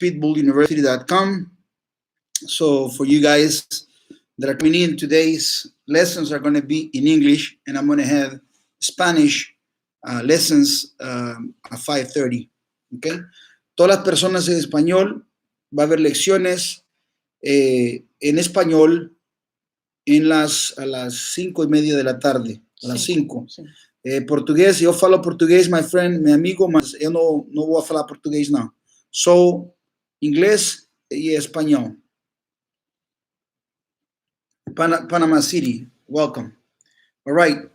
pitbulluniversity.com. So for you guys that are coming in, today's lessons are going to be in English, and I'm going to have Spanish lessons at 5:30. Okay. Todas las personas en español, va a haber lecciones en español a las 5:30 de la tarde, a las 5. Português, eu falo português, my friend, meu amigo, mas eu não vou falar português, não. Só inglês e espanhol. Panama City, welcome. All right,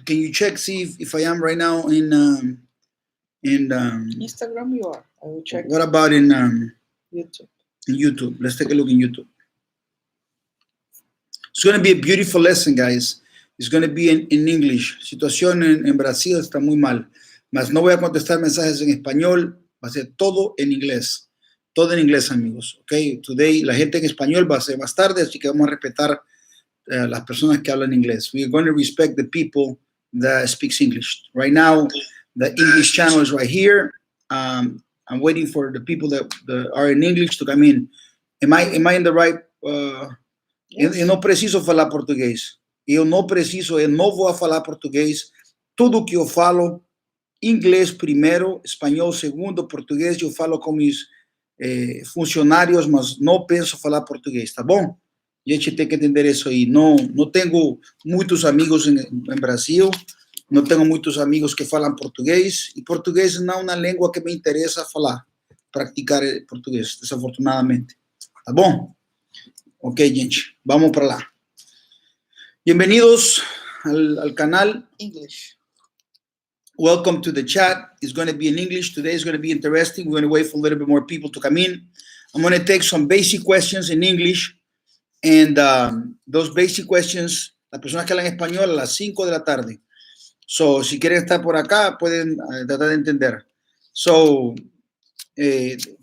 can you check, see if I am right now in Instagram? You are. I will check. What about in YouTube? In YouTube, let's take a look in YouTube. It's going to be a beautiful lesson, guys. It's going to be in English. Situación en Brasil está muy mal. Mas no voy a contestar mensajes en español. Va a ser todo en inglés. Todo en inglés, amigos. Okay? Today, la gente en español va a ser más tarde, así que vamos a respetar las personas que hablan inglés. We're going to respect the people that speaks English. Right now, the English channel is right here. I'm waiting for the people that are in English to come in. Am I in the right... Yes. Eu não preciso falar português. Eu não vou falar português. Tudo que eu falo, inglês primeiro, espanhol segundo, português eu falo com meus funcionários, mas não penso falar português, tá bom? A gente tem que entender isso aí. Não tenho muitos amigos em Brasil, não tenho muitos amigos que falam português, e português não é uma língua que me interessa falar, praticar português, desafortunadamente. Tá bom? Ok, gente, vamos para lá. Bienvenidos al canal. English. Welcome to the chat. It's going to be in English. Today is going to be interesting. We're going to wait for a little bit more people to come in. I'm going to take some basic questions in English. And those basic questions, las personas que hablan español a las 5 de la tarde. So, si quieren estar por acá, pueden tratar de entender. So,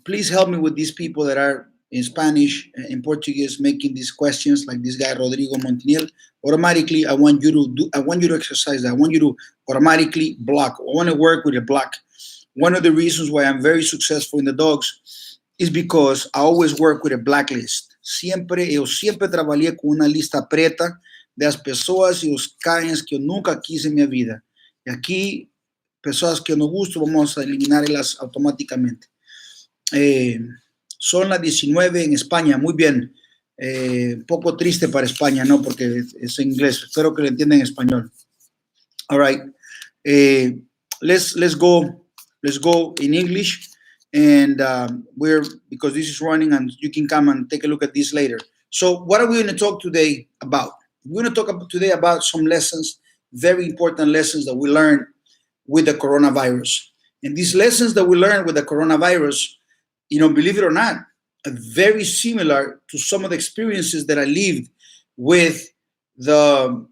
please help me with these people that are in Spanish and Portuguese making these questions, like this guy Rodrigo Montiel. Automatically, I want you to exercise that. I want you to automatically block. I want to work with a block. One of the reasons why I'm very successful in the dogs is because I always work with a blacklist. Eu sempre trabalhei com uma lista preta das pessoas e os cães que eu nunca quis em minha vida. E aqui, pessoas que eu não gosto, vamos a eliminar-las automáticamente. Son las 19 en España, muy bien. Un poco triste para España, ¿no? Porque es en inglés. Espero que lo entiendan en español. All right. Let's go in English. And because this is running and you can come and take a look at this later. So what are we going to talk today about? We're going to talk today about some lessons, very important lessons that we learned with the coronavirus. And these lessons that we learned with the coronavirus, believe it or not, are very similar to some of the experiences that I lived with the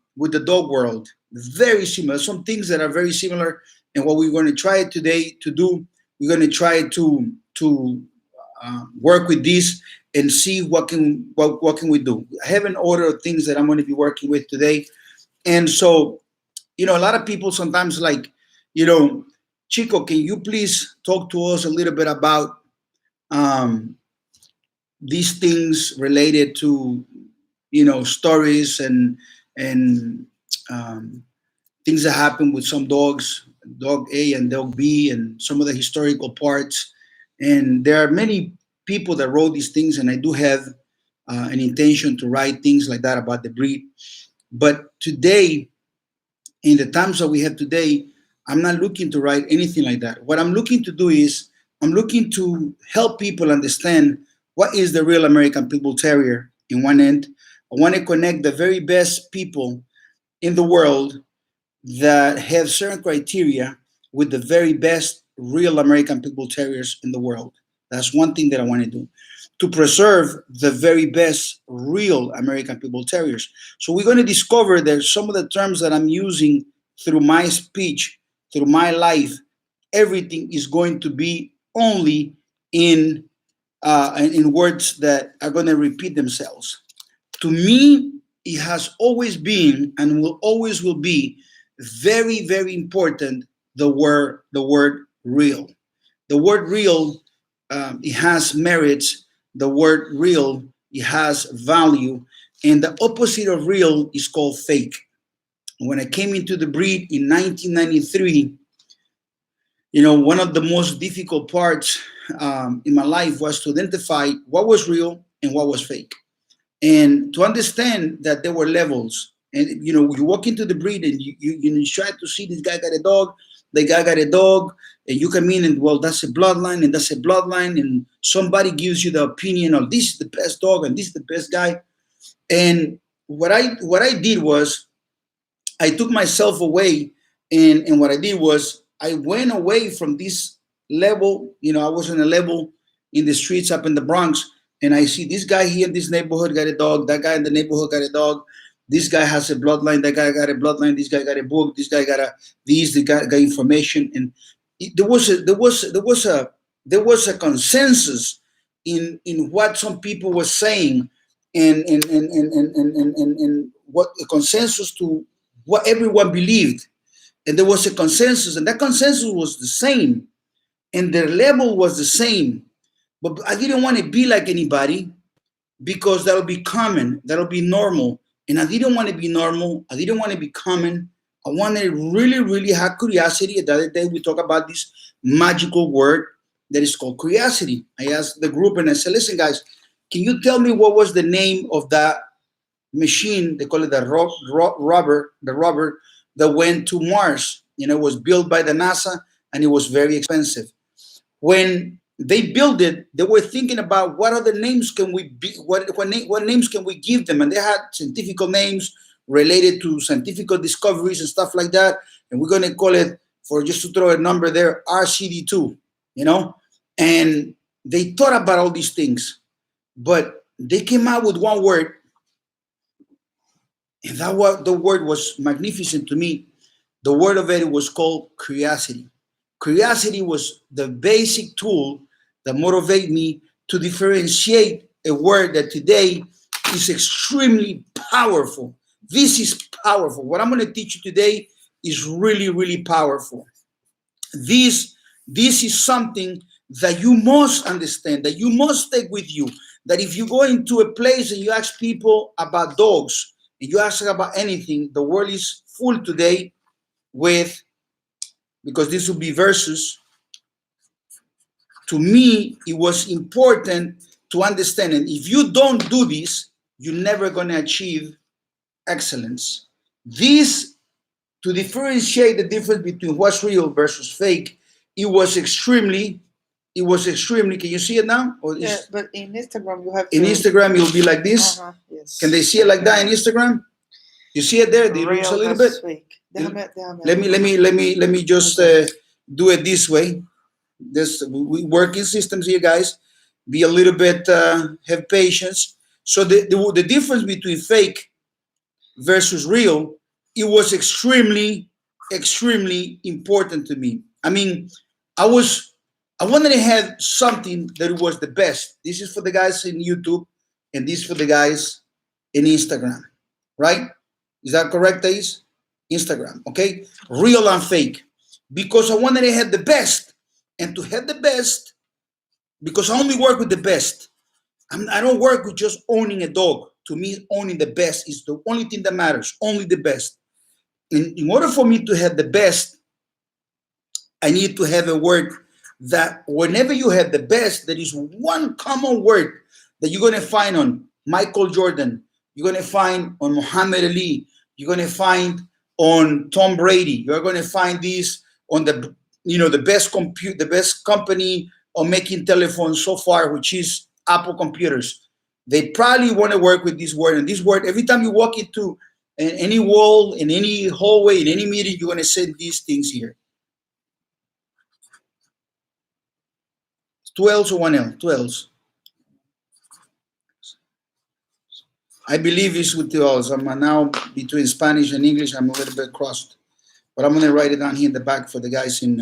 dog world. Very similar. Some things that are very similar. And what we're going to try today to do, we're going to try to work with this and see what can we do. I have an order of things that I'm going to be working with today. And so, a lot of people sometimes like, Chico, can you please talk to us a little bit about these things related to, stories and things that happen with some dogs, dog A and dog B, and some of the historical parts. And there are many people that wrote these things, and I do have an intention to write things like that about the breed. But today, in the times that we have today, I'm not looking to write anything like that. What I'm looking to do is I'm looking to help people understand what is the real American Pit Bull Terrier in one end. I want to connect the very best people in the world that have certain criteria with the very best real American Pit Bull Terriers in the world. That's one thing that I want to do, to preserve the very best real American Pit Bull Terriers. So we're going to discover that some of the terms that I'm using through my speech, through my life, everything is going to be only in words that are going to repeat themselves. To me, it has always been and will always be very, very important, the word real. The word real it has merits. The word real, it has value, and the opposite of real is called fake. When I came into the breed in 1993, one of the most difficult parts in my life was to identify what was real and what was fake, and to understand that there were levels. And you walk into the breed and you try to see this guy got a dog, the guy got a dog, and you come in and, well, that's a bloodline and that's a bloodline, and somebody gives you the opinion of this is the best dog and this is the best guy. And what I did was I took myself away, and what I did was I went away from this level. I was in a level in the streets up in the Bronx, and I see this guy here in this neighborhood got a dog, that guy in the neighborhood got a dog, this guy has a bloodline, that guy got a bloodline, this guy got a book, this guy got the guy got information, and there was a consensus in what some people were saying, and what a consensus to what everyone believed, and there was a consensus, and that consensus was the same, and their level was the same. But I didn't want to be like anybody, because that'll be common, that'll be normal, and I didn't want to be normal. I didn't want to be common. I wanted to really, really have curiosity. The other day we talked about this magical word that is called curiosity. I asked the group and I said, listen, guys, can you tell me what was the name of that machine? They call it the rover that went to Mars. It was built by the NASA, and it was very expensive. When they built it, they were thinking about what other names can we be, what names can we give them, and they had scientific names related to scientific discoveries and stuff like that. And we're going to call it, for just to throw a number there, RCD2. And they thought about all these things, but they came out with one word, and the word was magnificent to me. The word of it was called curiosity. Curiosity was the basic tool that motivated me to differentiate a word that today is extremely powerful. This is powerful. What I'm going to teach you today is really, really powerful. This is something that you must understand, that you must take with you, that if you go into a place and you ask people about dogs, and you ask about anything, the world is full today with, because this will be versus. To me, it was important to understand, and if you don't do this, you're never going to achieve excellence. This, to differentiate the difference between what's real versus fake, it was extremely, can you see it now? Yeah, but in Instagram you have to. In Instagram, it'll be like this. Yes. Can they see it like that in Instagram? You see it there? It looks a little bit. Let me just do it this way. We work in systems here, guys. Be a little bit, have patience. So the difference between fake versus real, it was extremely, extremely important to me. I mean, I wanted to have something that was the best. This is for the guys in YouTube, and this is for the guys in Instagram, right? Is that correct, Thais? Instagram, okay? Real and fake. Because I wanted to have the best. And to have the best, because I only work with the best. I don't work with just owning a dog. To me, owning the best is the only thing that matters, only the best. And in order for me to have the best, I need to have a word that whenever you have the best, there is one common word that you're going to find on Michael Jordan, you're going to find on Muhammad Ali, you're going to find on Tom Brady, you're going to find this on the best company on making telephones so far, which is Apple computers. They probably want to work with this word, and this word, every time you walk into any wall, in any hallway, in any meeting, you're going to say these things here. 2 L's or 1 L? 2 L's. I believe it's with 2 L's. I'm now between Spanish and English. I'm a little bit crossed, but I'm going to write it down here in the back for the guys in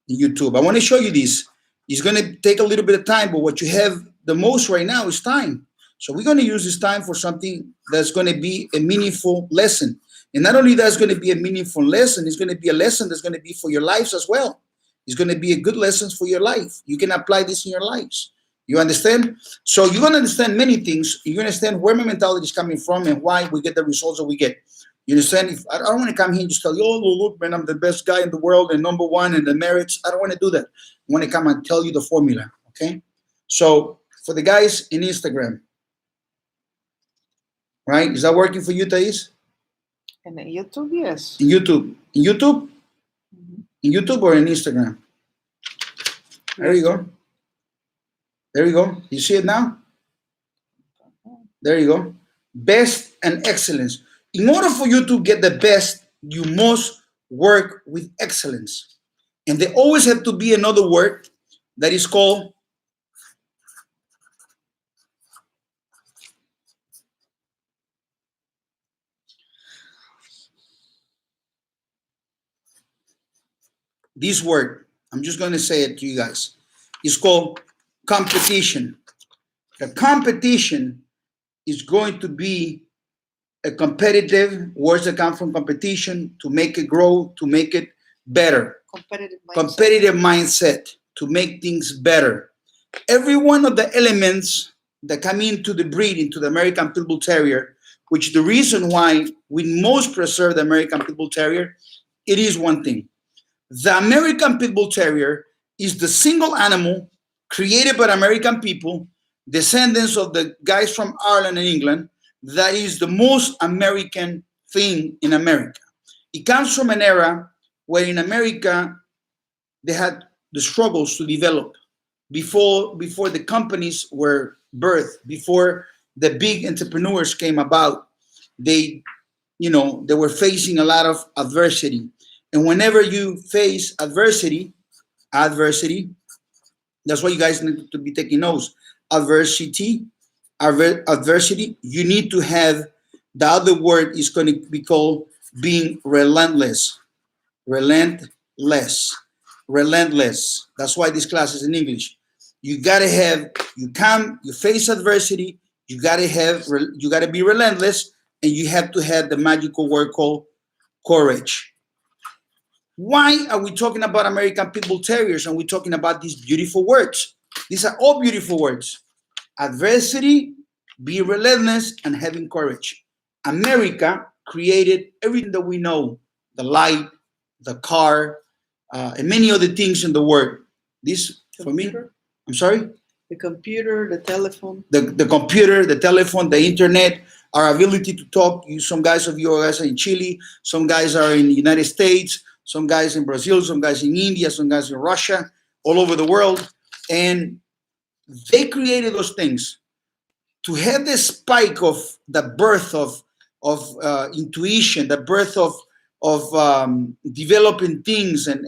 YouTube. I want to show you this. It's going to take a little bit of time, but what you have the most right now is time. So we're going to use this time for something that's going to be a meaningful lesson. And not only that's going to be a meaningful lesson, it's going to be a lesson that's going to be for your lives as well. It's going to be a good lessons for your life. You can apply this in your lives. You understand? So you're going to understand many things. You're going to understand where my mentality is coming from and why we get the results that we get. You understand? If I don't want to come here and just tell you, oh, look, man, I'm the best guy in the world and number one in the merits. I don't want to do that. I want to come and tell you the formula. Okay? So for the guys in Instagram, right? Is that working for you, Thais? And then YouTube, yes. In YouTube. In YouTube? In YouTube or in Instagram? There you go. There you go. You see it now? There you go. Best and excellence. In order for you to get the best, you must work with excellence. And there always have to be another word that is called this word. I'm just going to say it to you guys. It's called competition. The competition is going to be a competitive, words that come from competition, to make it grow, to make it better. Competitive mindset to make things better. Every one of the elements that come into the breed, into the American Pit Bull Terrier, which the reason why we most preserve the American Pit Bull Terrier, it is one thing. The American Pit Bull Terrier is the single animal created by American people, descendants of the guys from Ireland and England, that is the most American thing in America. It comes from an era where in America they had the struggles to develop before the companies were birthed, before the big entrepreneurs came about. They were facing a lot of adversity. And whenever you face adversity, that's why you guys need to be taking notes. Adversity, you need to have, the other word is going to be called being relentless. Relentless. That's why this class is in English. You gotta have, you face adversity, you gotta be relentless, and you have to have the magical word called courage. Why are we talking about American Pit Bull Terriers and we're talking about these beautiful words? These are all beautiful words. Adversity, be relentless, and having courage. America created everything that we know, the light, the car, and many other things in the world. This, computer. For me, I'm sorry? The computer, the telephone. The computer, the telephone, the internet, our ability to talk. Some guys of you guys are in Chile, some guys are in the United States, some guys in Brazil, some guys in India, some guys in Russia, all over the world. And they created those things to have the spike of the birth of intuition, the birth of developing things, and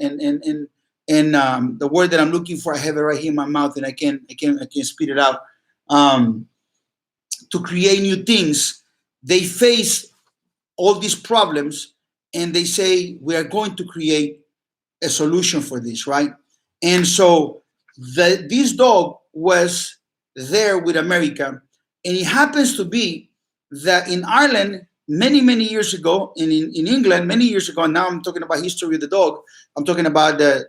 the word that I'm looking for, I have it right here in my mouth, and I can't spit it out. To create new things, they face all these problems, and they say we are going to create a solution for this, right? And so this dog was there with America, and it happens to be that in Ireland many years ago, and in England many years ago. Now I'm talking about history of the dog. I'm talking about the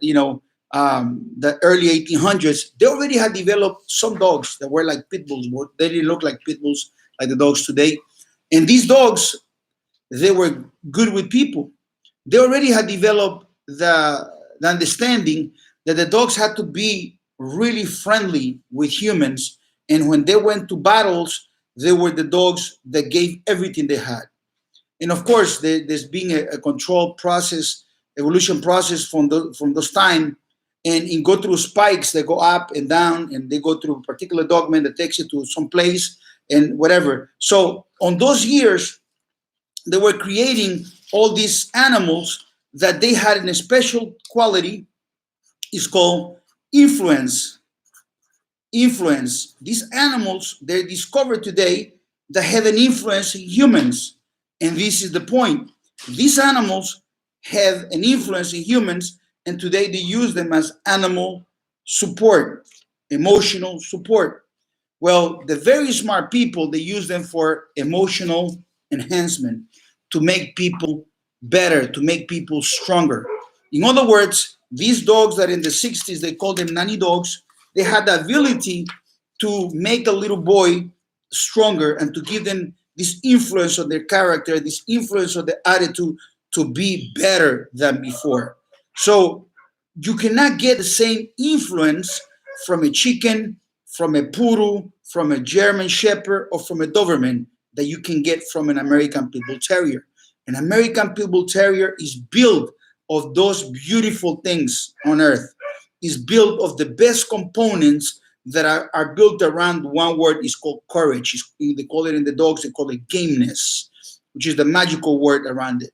early 1800s. They already had developed some dogs that were like pit bulls. They didn't look like pit bulls like the dogs today. And these dogs, they were good with people. They already had developed the understanding that the dogs had to be really friendly with humans. And when they went to battles, they were the dogs that gave everything they had. And of course, there's been a controlled process, evolution process from those time, and it go through spikes that go up and down, and they go through a particular dogman that takes you to some place and whatever. So on those years, they were creating all these animals that they had in a special quality. It's called influence. These animals, they're discovered today that have an influence in humans. And this is the point. These animals have an influence in humans, and today they use them as animal support, emotional support. Well, the very smart people, they use them for emotional enhancement, to make people better, to make people stronger. In other words, These dogs that in the 60s, they called them nanny dogs, they had the ability to make a little boy stronger and to give them this influence on their character, this influence on their attitude to be better than before. So you cannot get the same influence from a chicken, from a poodle, from a German Shepherd, or from a Doberman that you can get from an American Pit Bull Terrier. An American Pit Bull Terrier is built of those beautiful things on earth. Is built of the best components that are built around one word is called courage. They call it in the dogs, they call it gameness, which is the magical word around it.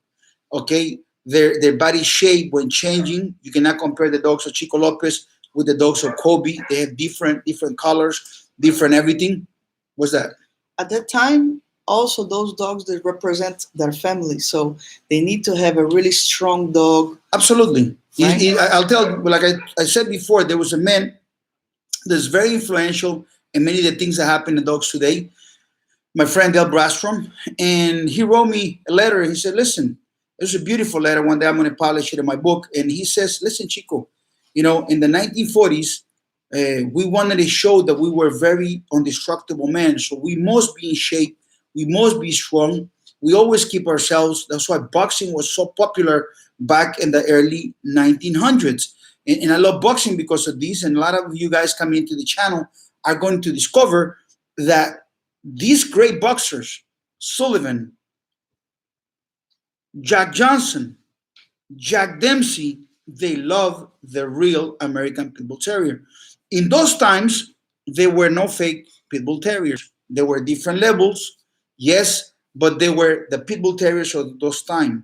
Okay, their body shape when changing, you cannot compare the dogs of Chico Lopez with the dogs of Kobe. They have different colors, different everything. What's that? At that time, also those dogs that represent their family, so they need to have a really strong dog. Absolutely. Right? I'll tell you, like I said before, there was a man that's very influential in many of the things that happen in dogs today. My friend Del Brastrom, and he wrote me a letter. He said, listen, it was a beautiful letter. One day I'm going to publish it in my book. And he says, listen, Chico, in the 1940s, we wanted to show that we were very indestructible men. So we must be in shape. We must be strong. We always keep ourselves. That's why boxing was so popular back in the early 1900s. And I love boxing because of this. And a lot of you guys coming into the channel are going to discover that these great boxers, Sullivan, Jack Johnson, Jack Dempsey, they love the real American Pit Bull Terrier. In those times, there were no fake Pit Bull Terriers. There were different levels, yes, but they were the Pit Bull Terriers of those times,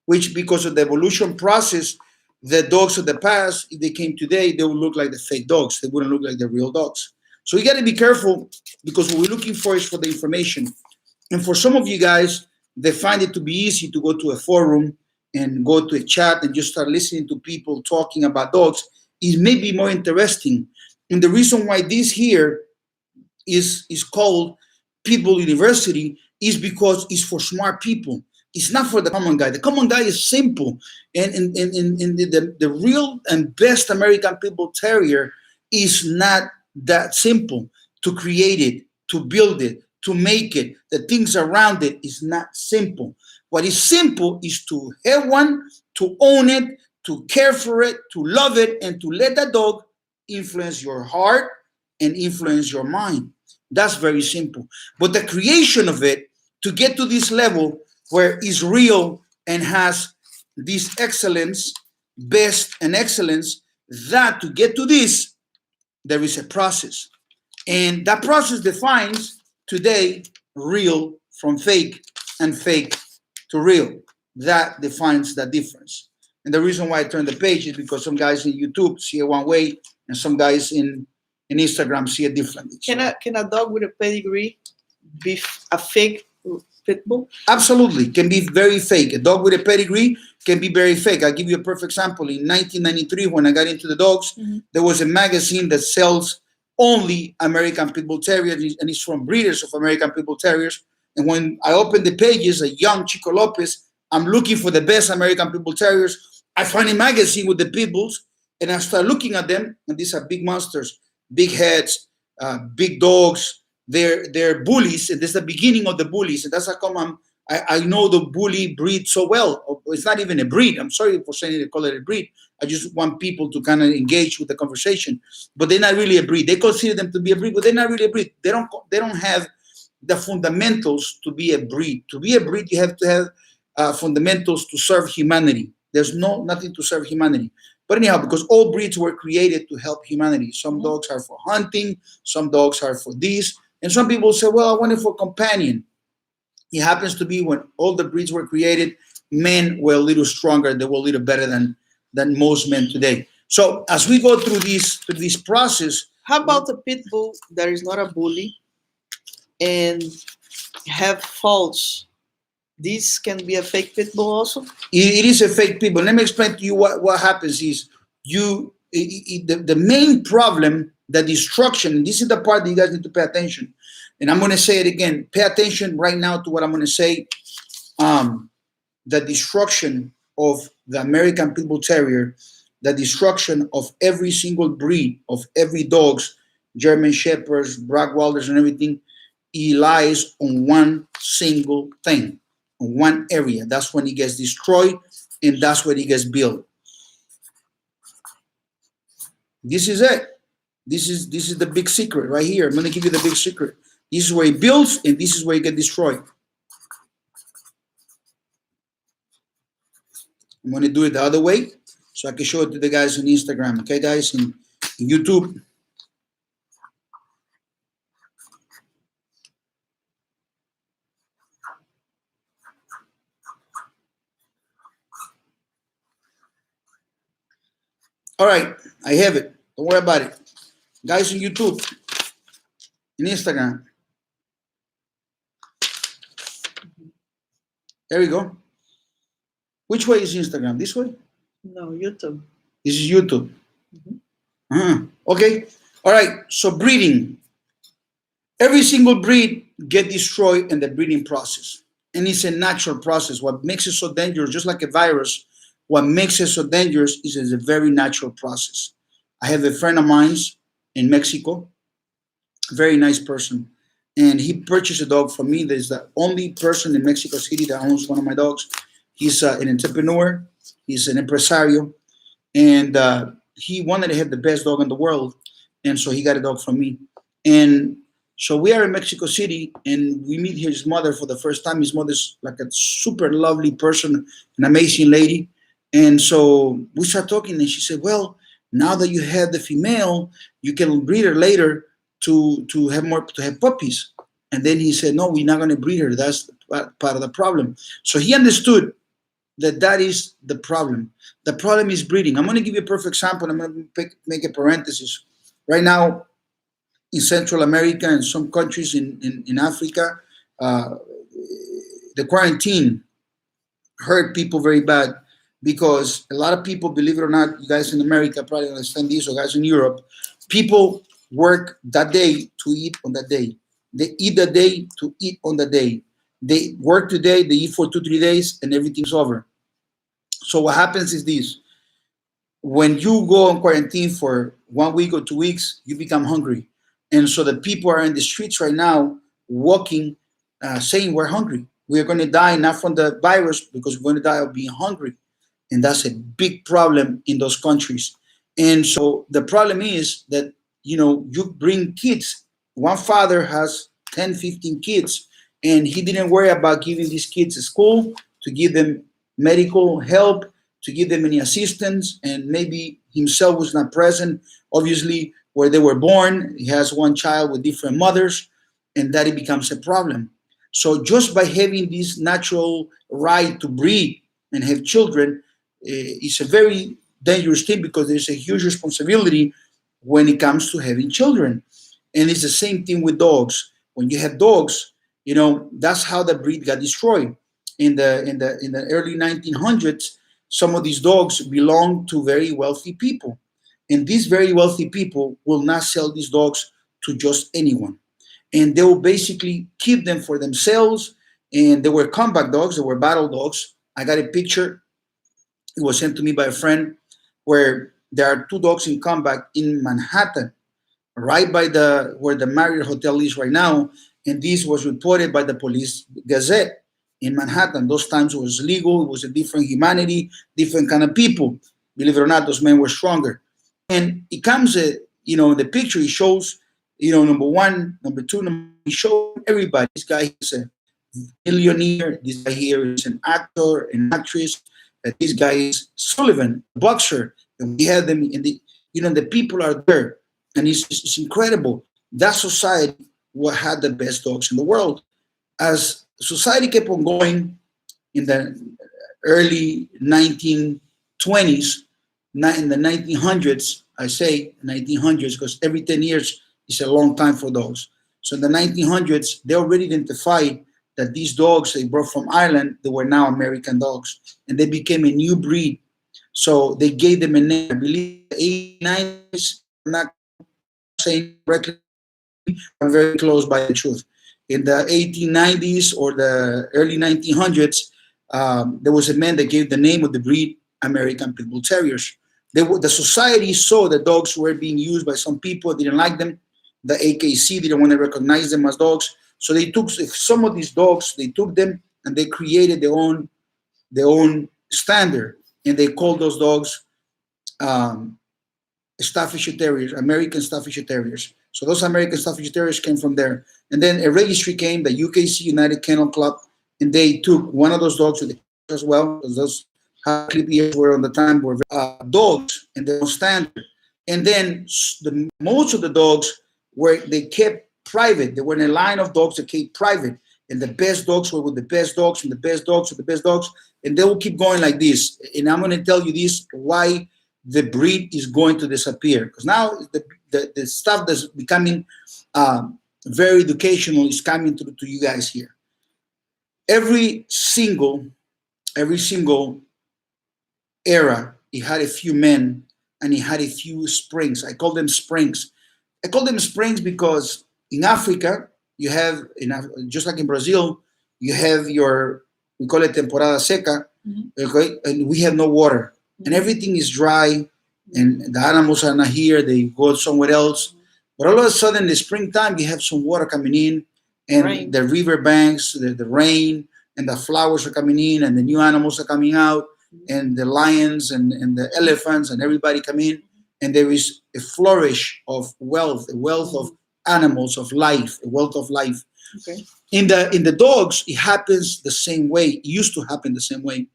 which because of the evolution process, the dogs of the past, if they came today, they would look like the fake dogs. They wouldn't look like the real dogs. So you got to be careful because what we're looking for is for the information. And for some of you guys, they find it to be easy to go to a forum and go to a chat and just start listening to people talking about dogs. It may be more interesting. And the reason why this here is called Pitbull University is because it's for smart people. It's not for the common guy. The common guy is simple. And the real and best American Pit Bull Terrier is not that simple. To create it, to build it, to make it, the things around it is not simple. What is simple is to have one, to own it, to care for it, to love it, and to let that dog influence your heart and influence your mind. That's very simple. But the creation of it, to get to this level where it's real and has this excellence, best and excellence, that to get to this, there is a process. And that process defines today real from fake and fake to real. That defines the difference. And the reason why I turned the page is because some guys in YouTube see it one way and some guys in Instagram see it differently. Can a dog with a pedigree be a fake pit bull? Absolutely. Can be very fake. A dog with a pedigree can be very fake. I'll give you a perfect example. In 1993, when I got into the dogs, there was a magazine that sells only American Pit Bull Terriers, and it's from breeders of American Pit Bull Terriers. And when I opened the pages, a young Chico Lopez, I'm looking for the best American Pit Bull Terriers. I find a magazine with the Pit Bulls, and I start looking at them, and these are big monsters, big heads, big dogs. They're bullies, and this is the beginning of the bullies, and that's how come I know the bully breed so well. It's not even a breed. I'm sorry for saying they call it a breed. I just want people to kind of engage with the conversation, but they're not really a breed. They consider them to be a breed, but they're not really a breed. They don't have the fundamentals to be a breed. To be a breed, you have to have fundamentals to serve humanity. There's nothing to serve humanity. But anyhow, because all breeds were created to help humanity. Some dogs are for hunting, some dogs are for this, and some people say, well, I want it for companion. It happens to be when all the breeds were created, men were a little stronger, they were a little better than most men today. So as we go through this process. How about the pit bull that is not a bully and have faults? This can be a fake pit bull also? It is a fake pit bull. Let me explain to you what happens is the main problem, the destruction, and this is the part that you guys need to pay attention. And I'm going to say it again. Pay attention right now to what I'm going to say. The destruction of the American Pit Bull Terrier, the destruction of every single breed of every dogs, German Shepherds, Brockwalders, and everything, it lies on one single thing, on one area. That's when it gets destroyed, and that's when it gets built. This is it. This is the big secret right here. I'm gonna give you the big secret. This is where it builds, and this is where it gets destroyed. I'm gonna do it the other way, so I can show it to the guys on Instagram. Okay, guys, in YouTube. All right, I have it. Don't worry about it. Guys on YouTube, in Instagram. There we go. Which way is Instagram? This way? No, YouTube. This is YouTube. Okay. All right. So breeding. Every single breed get destroyed in the breeding process. And it's a natural process. What makes it so dangerous, just like a virus, what makes it so dangerous is it's a very natural process. I have a friend of mine in Mexico, very nice person, and he purchased a dog from me. There's the only person in Mexico City that owns one of my dogs. He's an entrepreneur, he's an impresario, and he wanted to have the best dog in the world, and so he got a dog from me. And so we are in Mexico City, and we meet his mother for the first time. His mother's like a super lovely person, an amazing lady. And so we start talking, and she said, well, now that you have the female, you can breed her later to have puppies. And then he said, no, we're not going to breed her. That's part of the problem. So he understood that is the problem. The problem is breeding. I'm going to give you a perfect example. I'm going to make a parenthesis. Right now, in Central America and some countries in Africa, the quarantine hurt people very bad, because a lot of people, believe it or not, you guys in America probably understand this, or guys in Europe, people work that day to eat on that day. They eat that day to eat on the day. They work today, they eat for 2-3 days, and everything's over. So what happens is this. When you go on quarantine for 1 week or 2 weeks, you become hungry. And so the people are in the streets right now walking, saying we're hungry. We're going to die not from the virus, because we're going to die of being hungry. And that's a big problem in those countries. And so the problem is that, you bring kids. One father has 10, 15 kids, and he didn't worry about giving these kids a school, to give them medical help, to give them any assistance, and maybe himself was not present, obviously, where they were born. He has one child with different mothers, and that it becomes a problem. So just by having this natural right to breed and have children, it's a very dangerous thing, because there's a huge responsibility when it comes to having children. And it's the same thing with dogs. When you have dogs, that's how the breed got destroyed. In the early 1900s, some of these dogs belonged to very wealthy people. And these very wealthy people will not sell these dogs to just anyone. And they will basically keep them for themselves. And they were combat dogs, they were battle dogs. I got a picture. It was sent to me by a friend, where there are 2 dogs in combat in Manhattan, right by where the Marriott Hotel is right now. And this was reported by the Police Gazette in Manhattan. Those times it was legal. It was a different humanity, different kind of people. Believe it or not, those men were stronger. And it comes, the picture, it shows, number one, number two, it shows everybody. This guy is a millionaire. This guy here is an actor, an actress. This guy is Sullivan, a boxer. And we have them in the people are there. And it's incredible. That society had the best dogs in the world. As society kept on going in the early 1920s, in the 1900s, I say 1900s because every 10 years is a long time for dogs. So in the 1900s, they already identified that these dogs they brought from Ireland, they were now American dogs, and they became a new breed. So they gave them a name. I believe the 80s, I'm not saying correctly, I'm very close by the truth. In the 1890s or the early 1900s, there was a man that gave the name of the breed American Pit Bull Terriers. The society saw the dogs were being used by some people, didn't like them. The AKC didn't want to recognize them as dogs. So they took some of these dogs, they took them and they created their own standard. And they called those dogs um, Staffordshire Terriers, American Staffordshire Terriers. So those American Staffordshire Terriers came from there. And then a registry came, the UKC United Kennel Club, and they took one of those dogs with the as well, because those high clip ears were on the time were dogs and they're standard. And then most of the dogs were they kept private. They were in a line of dogs that kept private, and the best dogs were with the best dogs, and the best dogs with the best dogs, and they will keep going like this. And I'm going to tell you this why the breed is going to disappear, because now the stuff that's becoming very educational is coming to you guys here. Every single era, it had a few men and it had a few springs. I call them springs. I call them springs because in Africa, you have, just like in Brazil, you have we call it temporada seca, okay? And we have no water. And everything is dry, and the animals are not here, they go somewhere else. But all of a sudden, in the springtime, you have some water coming in, and the river banks, the rain, and the flowers are coming in, and the new animals are coming out, and the lions and the elephants and everybody come in, and there is a flourish of wealth, a wealth of animals, of life, a wealth of life. Okay. In the dogs, it happens the same way. It used to happen the same way.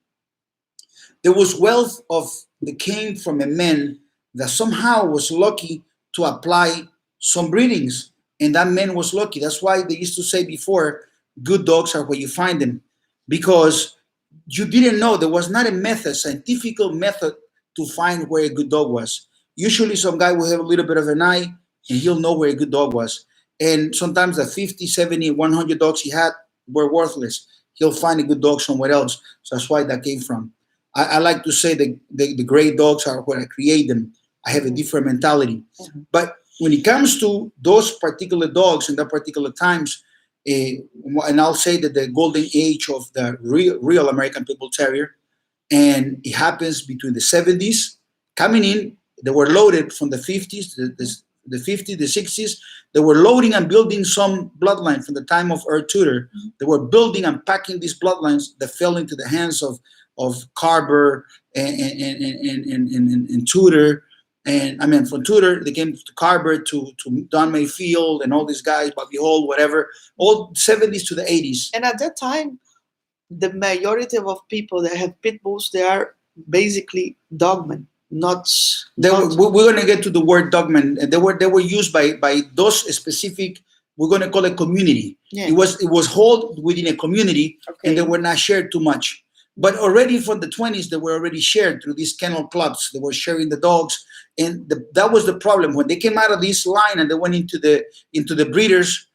There was wealth that came from a man that somehow was lucky to apply some breedings, and that man was lucky. That's why they used to say before, good dogs are where you find them, because you didn't know, there was not a method, scientific method to find where a good dog was. Usually some guy will have a little bit of an eye and he'll know where a good dog was. And sometimes the 50, 70, 100 dogs he had were worthless. He'll find a good dog somewhere else. So that's why that came from. I like to say that the great dogs are where I create them. I have a different mentality. But when it comes to those particular dogs in that particular times, and I'll say that the golden age of the real American Pit Bull Terrier, and it happens between the 70s, coming in, they were loaded from the 50s, the 50s, the 60s. They were loading and building some bloodline from the time of Earl Tudor. They were building and packing these bloodlines that fell into the hands of Carver and Tudor. And I mean, from Tudor, they came to Carver, to Don Mayfield, and all these guys, Bobby Hall, whatever, all 70s to the 80s. And at that time, the majority of people that have pit bulls, they are basically dogmen, not. We're going to get to the word dogman. They were used by those specific. We're going to call it community. Yeah. It was held within a community, and they were not shared too much. But already from the 20s, they were already shared through these kennel clubs. They were sharing the dogs. And that was the problem. When they came out of this line and they went into the breeders,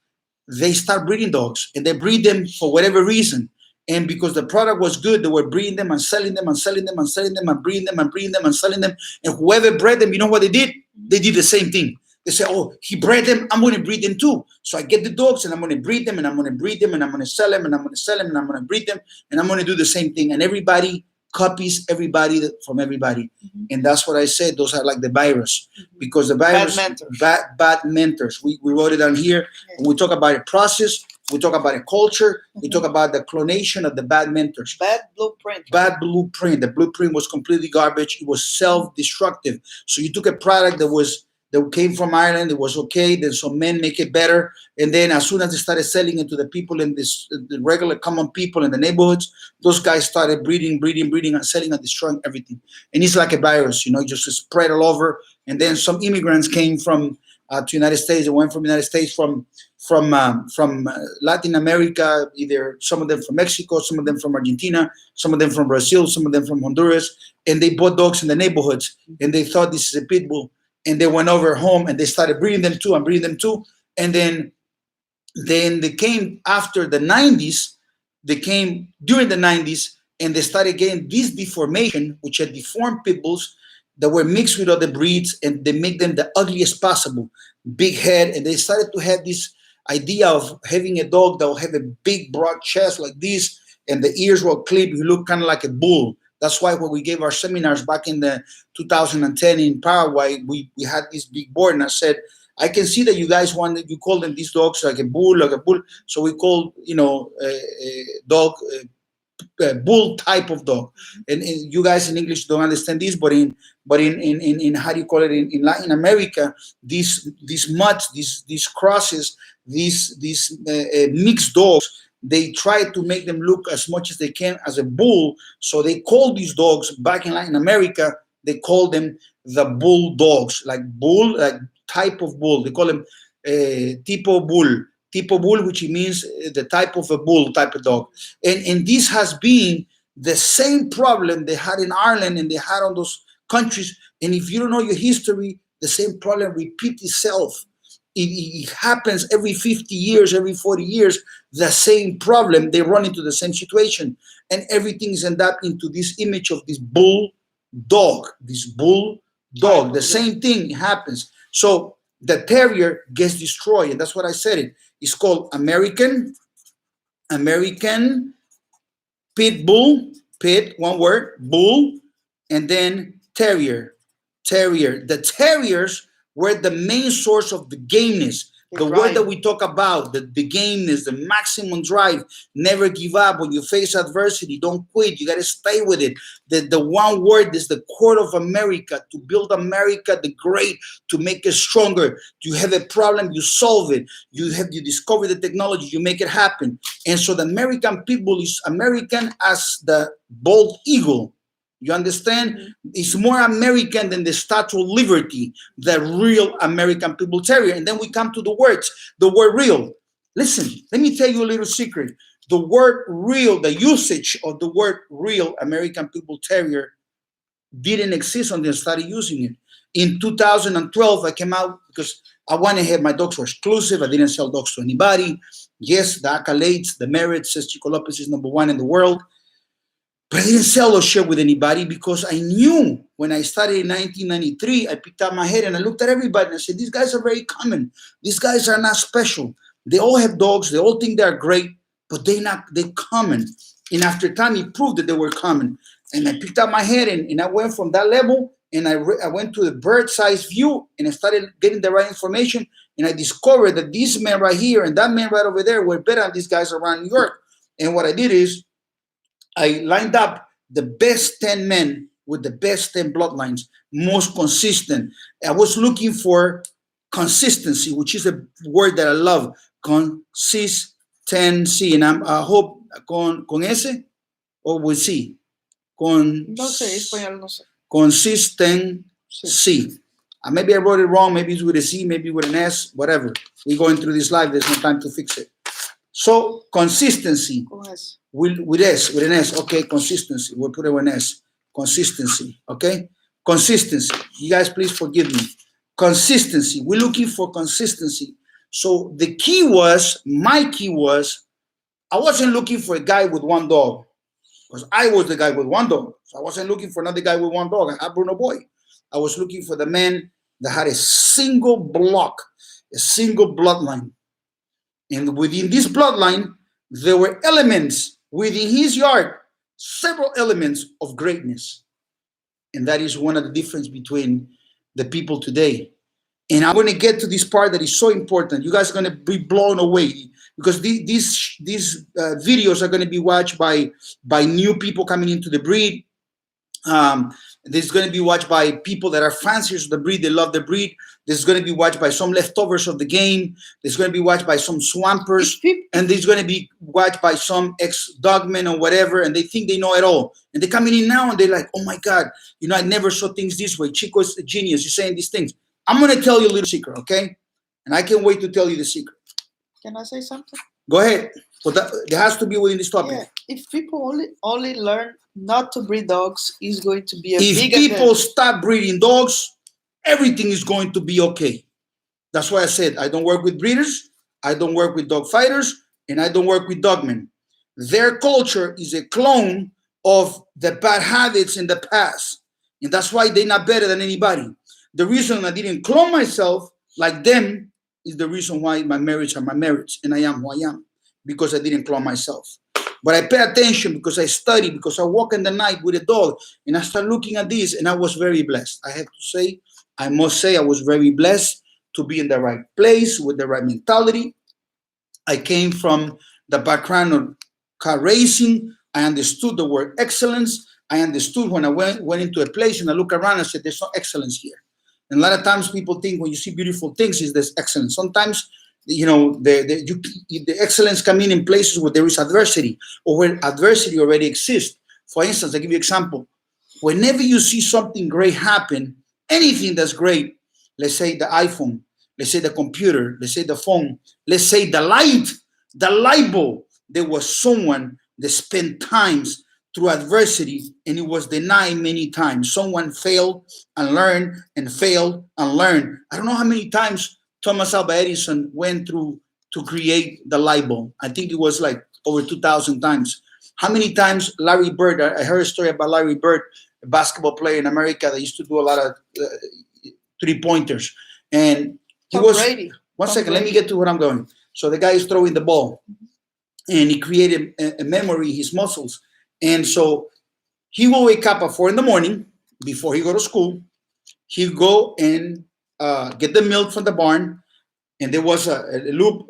they start breeding dogs, and they breed them for whatever reason. And because the product was good, they were breeding them and selling them and selling them and selling them and breeding them and breeding them and selling them. And whoever bred them, you know what they did? They did the same thing. They say, oh, he bred them, I'm going to breed them too. So I get the dogs and I'm going to breed them and I'm going to breed them and I'm going to sell them and I'm going to sell them and I'm going to breed them and I'm going to do the same thing. And everybody copies everybody from everybody. And that's what I said. Those are like the virus, because the virus, bad mentors. We wrote it down here. We talk about a process. We talk about a culture. We talk about the clonation of the bad mentors. Bad blueprint. Bad blueprint. The blueprint was completely garbage. It was self-destructive. So you took a product that came from Ireland. It was okay. Then some men make it better. And then as soon as they started selling it to the people in the regular common people in the neighborhoods, those guys started breeding and selling and destroying everything. And it's like a virus, it just spread all over. And then some immigrants came from to United States. They went from United States from Latin America, either some of them from Mexico, some of them from Argentina, some of them from Brazil, some of them from Honduras. And they bought dogs in the neighborhoods. And they thought this is a pit bull. And they went over home and they started breeding them too. And then they came after the 90s. They came during the 90s and they started getting this deformation, which had deformed pit bulls that were mixed with other breeds, and they make them the ugliest possible. Big head. And they started to have this idea of having a dog that will have a big, broad chest like this, and the ears will clip. You look kind of like a bull. That's why when we gave our seminars back in the 2010 in Paraguay, we had this big board, and I said, I can see that you guys wanted, you call them these dogs like a bull, like a bull. So we call, a dog, bull type of dog. And you guys in English don't understand this, but in how do you call it in Latin America, these mutts, these crosses, these mixed dogs, they try to make them look as much as they can as a bull. So they call these dogs back in Latin America, they call them the bull dogs, like bull, like type of bull. They call them tipo bull, which means the type of a bull type of dog. And this has been the same problem they had in Ireland and they had on those countries. And if you don't know your history, the same problem repeats itself. It happens every 50 years, every 40 years, the same problem. They run into the same situation. And everything is end up into this image of this bull dog, The same thing happens. So the terrier gets destroyed. And that's what I said. It's called American Pit Bull, Pit, one word, Bull, and then Terrier. The Terriers were the main source of the gameness. The word that we talk about, the gameness, the maximum drive, never give up. When you face adversity, don't quit. You got to stay with it. The one word is the core of America, to build America the great, to make it stronger. You have a problem, you solve it. You discover the technology, you make it happen. And so the American Pitbull is American as the bald eagle. You understand? It's more American than the Statue of Liberty, the real American Pit Bull Terrier. And then we come to the words, the word real. Listen, let me tell you a little secret. The word real, the usage of the word real American Pit Bull Terrier didn't exist until I started using it. In 2012, I came out because I wanted to have my dogs were exclusive. I didn't sell dogs to anybody. Yes, the accolades, the merits, says Chico Lopez is #1 in the world. But I didn't sell or share with anybody because I knew when I started in 1993, I picked up my head and I looked at everybody and I said, these guys are very common. These guys are not special. They all have dogs. They all think they're great, but they're common. And after time, it proved that they were common. And I picked up my head and I went from that level and I went to the bird's eye view and I started getting the right information. And I discovered that this man right here and that man right over there were better than these guys around New York. And what I did is, I lined up the best 10 men with the best 10 bloodlines, most consistent. I was looking for consistency, which is a word that I love, consistency. And I hope con S or with C? No sé, español no sé. Consistency. Maybe I wrote it wrong. Maybe it's with a C, maybe with an S, whatever. We're going through this live. There's no time to fix it. So consistency. With an S, okay, consistency. We'll put it with an S. Consistency, okay? Consistency. You guys, please forgive me. Consistency. We're looking for consistency. So my key was, I wasn't looking for a guy with one dog because I was the guy with one dog. So I wasn't looking for another guy with one dog. I had Bruno Boy. I was looking for the man that had a single block, a single bloodline. And within this bloodline, there were elements within his yard, several elements of greatness. And that is one of the difference between the people today. And I'm going to get to this part that is so important. You guys are going to be blown away because these videos are going to be watched by new people coming into the breed. This is going to be watched by people that are fanciers of the breed. They love the breed. This is going to be watched by some leftovers of the game. This is going to be watched by some swampers. And this is going to be watched by some ex-dogmen or whatever. And they think they know it all. And they're coming in now and they're like, oh my God, I never saw things this way. Chico is a genius. You're saying these things. I'm going to tell you a little secret, okay? And I can't wait to tell you the secret. Can I say something? Go ahead. But there has to be within this topic. Yeah. If people only learn not to breed dogs, is going to be a if big people event. stop breeding dogs, everything is going to be okay. That's why I said I don't work with breeders, I don't work with dog fighters, and I don't work with dogmen. Their culture is a clone of the bad habits in the past. And that's why they're not better than anybody. The reason I didn't clone myself like them is the reason why my marriage are my marriage and I am who I am, because I didn't clone myself. But I pay attention because I study, because I walk in the night with a dog, and I start looking at this, and I was very blessed. I have to say, I must say, I was very blessed to be in the right place with the right mentality. I came from the background of car racing. I understood the word excellence. I understood when I went into a place and I look around and said, there's no excellence here. And a lot of times people think when you see beautiful things, is there's excellence. Sometimes, the excellence come in places where there is adversity or where adversity already exists. For instance, I give you an example. Whenever you see something great happen, anything that's great, let's say the iPhone, let's say the computer, let's say the phone, let's say the light bulb, there was someone that spent times through adversity and it was denied many times. Someone failed and learned and failed and learned. I don't know how many times Thomas Alva Edison went through to create the light bulb. I think it was like over 2,000 times. How many times Larry Bird, I heard a story about Larry Bird, a basketball player in America that used to do a lot of three-pointers. And he was, Brady. One second, let me get to where I'm going. So the guy is throwing the ball and he created a memory in his muscles. And so he will wake up at 4 a.m. before he go to school. He'll go and get the milk from the barn. And there was a loop,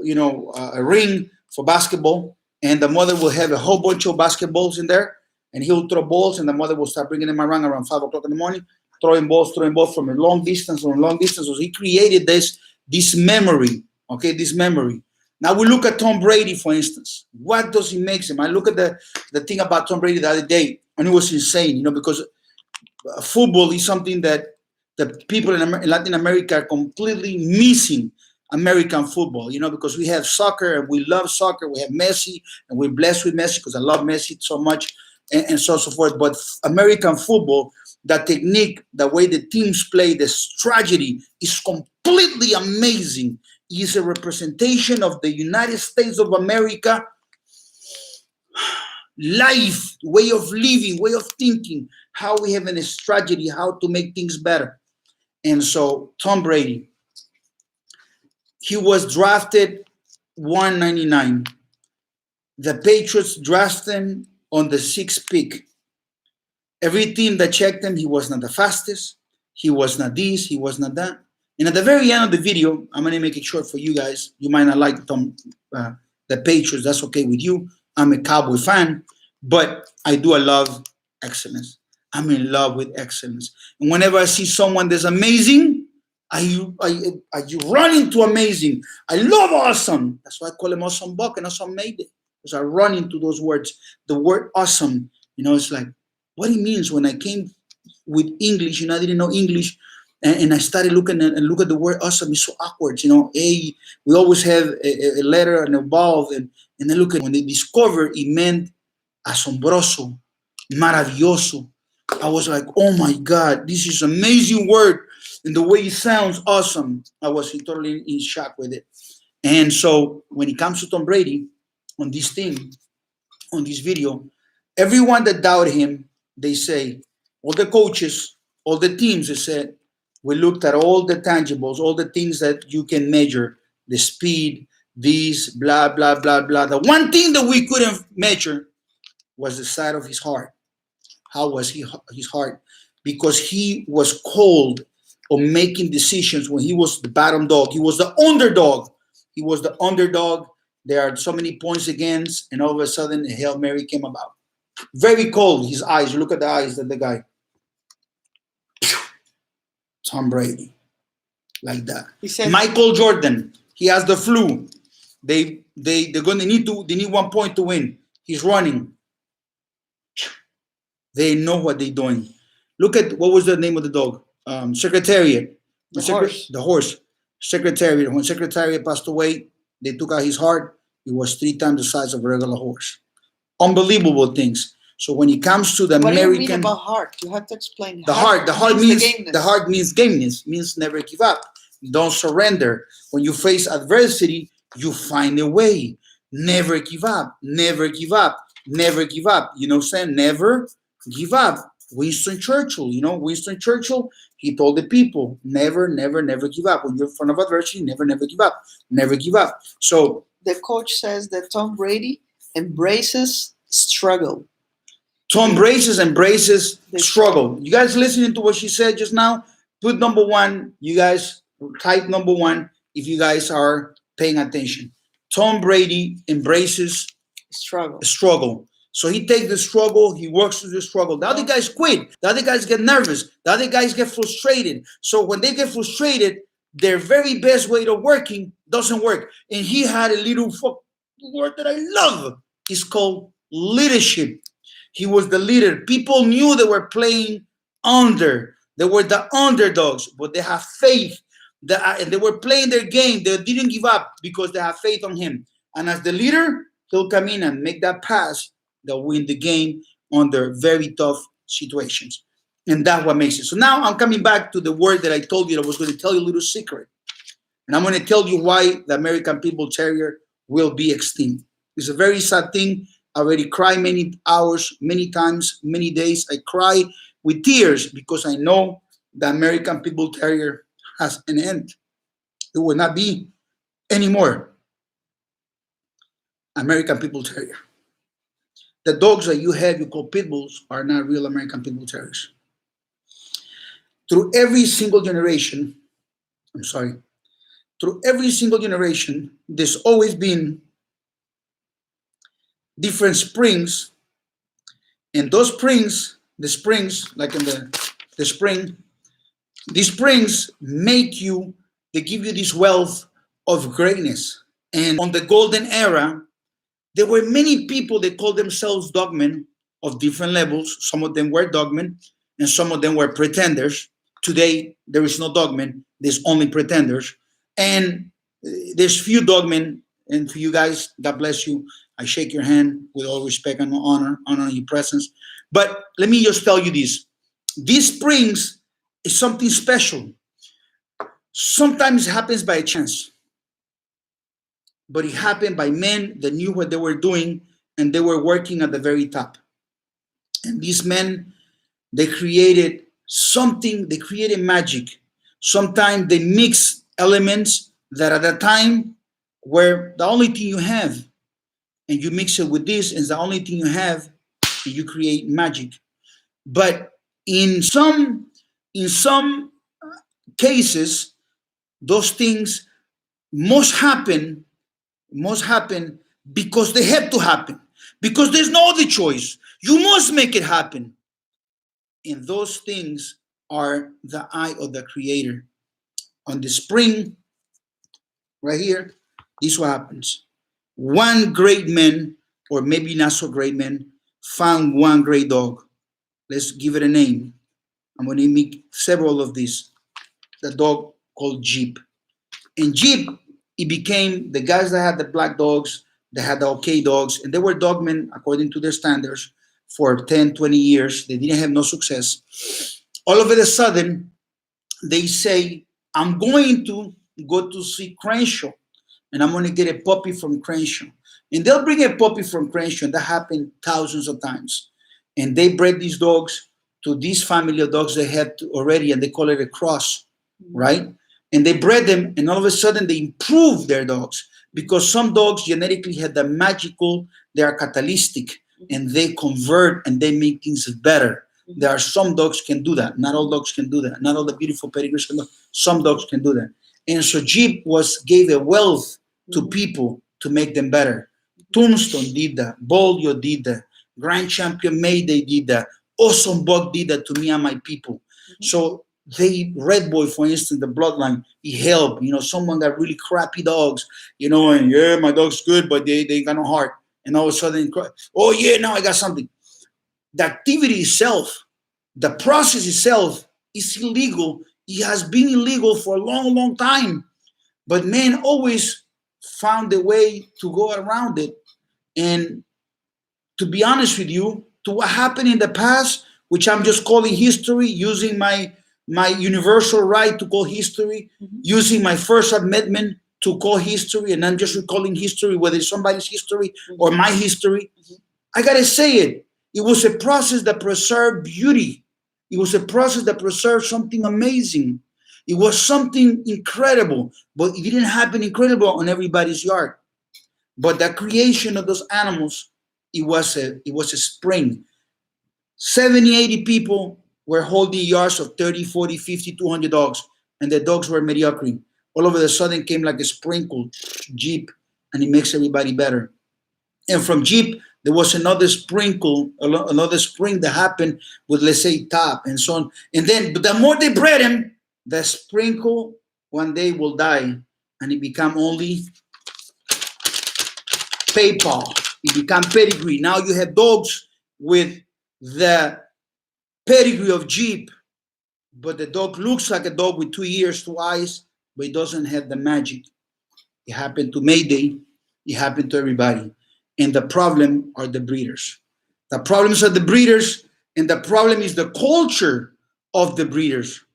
a ring for basketball. And the mother will have a whole bunch of basketballs in there. And he'll throw balls and the mother will start bringing them around 5 o'clock in the morning, throwing balls from a long distance. So he created this memory, okay, this memory. Now we look at Tom Brady, for instance. What does he make him? I look at the thing about Tom Brady the other day, and it was insane, because football is something that the people in Latin America are completely missing. American football, because we have soccer and we love soccer. We have Messi and we're blessed with Messi because I love Messi so much and so forth. But American football, the technique, the way the teams play, the strategy is completely amazing. It's a representation of the United States of America life, way of living, way of thinking, how we have a strategy, how to make things better. And so Tom Brady, he was drafted 199. The Patriots drafted him on the 6th pick. Every team that checked him, he was not the fastest. He was not this, he was not that. And at the very end of the video, I'm going to make it short for you guys. You might not like the Patriots. That's okay with you. I'm a Cowboy fan, but I love excellence. I'm in love with excellence. And whenever I see someone that's amazing, I run into amazing. I love awesome. That's why I call him Awesome Buck and Awesome Mayday. Because I run into those words. The word awesome, it's like, what it means. When I came with English, I didn't know English. And I started looking at the word awesome. It's so awkward. We always have a letter and a vowel. And I look at when they discovered it meant asombroso, maravilloso. I was like, oh my God, this is amazing word. And the way it sounds awesome. I was totally in shock with it. And so when it comes to Tom Brady, on this thing, on this video, everyone that doubted him, they say, all the coaches, all the teams, they said, we looked at all the tangibles, all the things that you can measure, the speed, this, blah, blah, blah, blah. The one thing that we couldn't measure was the side of his heart. How was his heart? Because he was cold on making decisions when he was the bottom dog. He was the underdog. He was the underdog. There are so many points against, and all of a sudden, a Hail Mary came about. Very cold, his eyes. You look at the eyes of the guy. Tom Brady. Like that. He said, Michael Jordan. He has the flu. They're gonna need 1 point to win. He's running. They know what they're doing. Look at, what was the name of the dog? Secretariat. The horse. Secretariat. When Secretariat passed away, they took out his heart. It was 3 times the size of a regular horse. Unbelievable things. So when it comes to the what American, do you mean about heart? You have to explain. The heart means gameness, means never give up. Don't surrender. When you face adversity, you find a way. Never give up. Never give up. Never give up. You know what I'm saying? Never give up. Winston Churchill, Winston Churchill, he told the people, never, never, never give up. When you're in front of adversity, never, never give up. Never give up. So the coach says that Tom Brady embraces struggle. Tom embraces struggle. You guys listening to what she said just now? Put number one. You guys type number one if you guys are paying attention. Tom Brady embraces struggle. So he takes the struggle, he works through the struggle. The other guys quit. The other guys get nervous. The other guys get frustrated. So when they get frustrated, their very best way of working doesn't work. And he had a little word that I love. It's called leadership. He was the leader. People knew they were playing under. They were the underdogs, but they have faith. And they were playing their game. They didn't give up because they have faith on him. And as the leader, he'll come in and make that pass. They'll win the game under very tough situations. And that's what makes it. So now I'm coming back to the word that I told you that I was going to tell you a little secret. And I'm going to tell you why the American Pit Bull Terrier will be extinct. It's a very sad thing. I already cried many hours, many times, many days. I cry with tears because I know the American Pit Bull Terrier has an end. It will not be anymore. American Pit Bull Terrier. The dogs that you have, you call pit bulls, are not real American Pit Bull Terriers. Through every single generation, there's always been different springs, and those springs, like in the spring, these springs they give you this wealth of greatness. And on the golden era, there were many people that called themselves dogmen of different levels. Some of them were dogmen, and some of them were pretenders. Today, there is no dogmen. There's only pretenders. And there's few dogmen. And for you guys, God bless you. I shake your hand with all respect and honor your presence. But let me just tell you this. These springs is something special. Sometimes it happens by chance. But it happened by men that knew what they were doing, and they were working at the very top. And these men, they created something, they created magic. Sometimes they mix elements that at the time were the only thing you have. And you mix it with this, and it's the only thing you have, and you create magic. But in some cases, those things must happen because they have to happen, because there's no other choice. You must make it happen. And those things are the eye of the Creator. On the spring, right here, this is what happens. One great man, or maybe not so great man, found one great dog. Let's give it a name. I'm going to make several of these. The dog called Jeep. And Jeep, it became the guys that had the black dogs, they had the okay dogs, and they were dogmen according to their standards for 10, 20 years. They didn't have no success. All of a sudden, they say, I'm going to go to see Crenshaw, and I'm going to get a puppy from Crenshaw. And they'll bring a puppy from Crenshaw, and that happened thousands of times. And they bred these dogs to this family of dogs they had already, and they call it a cross, right? And they bred them, and all of a sudden they improved their dogs, because some dogs genetically had the magical, they are catalytic, and they convert and they make things better. There are some dogs can do that. Not all dogs can do that. Not all the beautiful pedigrees can do that. Some dogs can do that. And so Jeep gave a wealth to people to make them better. Tombstone did that. Bolio did that. Grand Champion Mayday did that. Awesome Buck did that to me and my people. So Red Boy, for instance, the bloodline, he helped. Someone got really crappy dogs, and yeah, my dog's good, but they got no heart. And all of a sudden, oh yeah, now I got something. The activity itself, the process itself is illegal. It has been illegal for a long, long time. But man always found a way to go around it. And to be honest with you, to what happened in the past, which I'm just calling history, using my universal right to call history, using my First Amendment to call history, and I'm just recalling history, whether it's somebody's history or my history. I got to say it. It was a process that preserved beauty. It was a process that preserved something amazing. It was something incredible, but it didn't happen incredible on everybody's yard. But the creation of those animals, it was a spring. 70, 80 people were holding yards of 30, 40, 50, 200 dogs, and the dogs were mediocre. All of a sudden came like a sprinkle, Jeep, and it makes everybody better. And from Jeep, there was another sprinkle, another spring that happened with, let's say, Top and so on. And then, but the more they bred him, the sprinkle one day will die, and it become only PayPal. It become pedigree. Now you have dogs with the pedigree of Jeep, but the dog looks like a dog with 2 ears, 2 eyes, but it doesn't have the magic. It happened to Mayday. It happened to everybody. And the problem are the breeders. The problems are the breeders, and the problem is the culture of the breeders.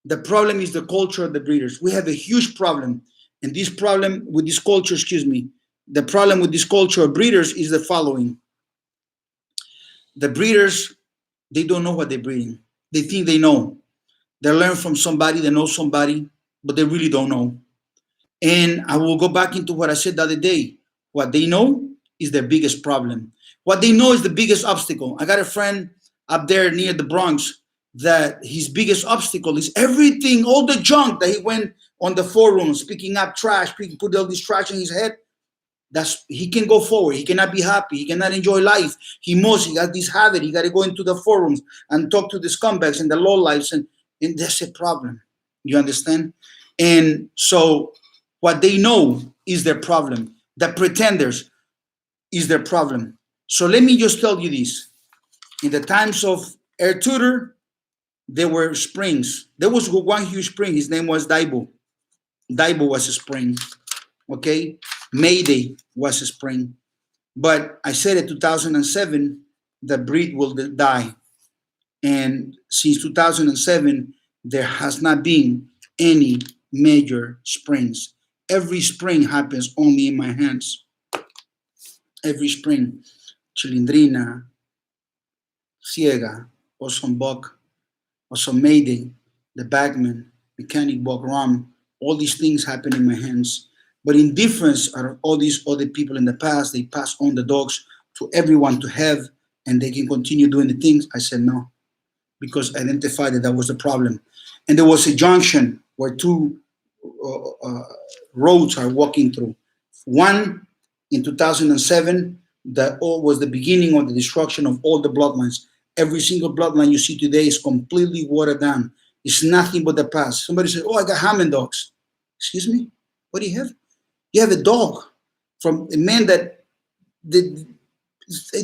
The problem is the culture of the breeders. We have a huge problem. And this problem with this culture, the problem with this culture of breeders is the following. The breeders, they don't know what they're breeding. They think they know. They learn from somebody, they know somebody, but they really don't know. And I will go back into what I said the other day. What they know is their biggest problem. What they know is the biggest obstacle. I got a friend up there near the Bronx that his biggest obstacle is everything, all the junk that he went on the forums, picking up trash, put all this trash in his head. He can go forward. He cannot be happy. He cannot enjoy life. He got this habit. He got to go into the forums and talk to the scumbags and the lowlifes, and that's a problem. You understand? And so what they know is their problem. The pretenders is their problem. So let me just tell you this. In the times of Air Tutor, there were springs. There was one huge spring. His name was Daibo. Daibo was a spring. Okay? Mayday was a spring. But I said in 2007, the breed will die. And since 2007, there has not been any major springs. Every spring happens only in my hands. Every spring. Chilindrina, Ciega, Awesome Buck, Awesome Mayday, the Bagman, Mechanic Buck Rum, all these things happen in my hands. But in difference are all these other people in the past, they pass on the dogs to everyone to have, and they can continue doing the things. I said no, because I identified that was the problem. And there was a junction where two roads are walking through. One, in 2007, that all was the beginning of the destruction of all the bloodlines. Every single bloodline you see today is completely watered down. It's nothing but the past. Somebody said, oh, I got Hammond dogs. Excuse me? What do you have? You have a dog from a man that they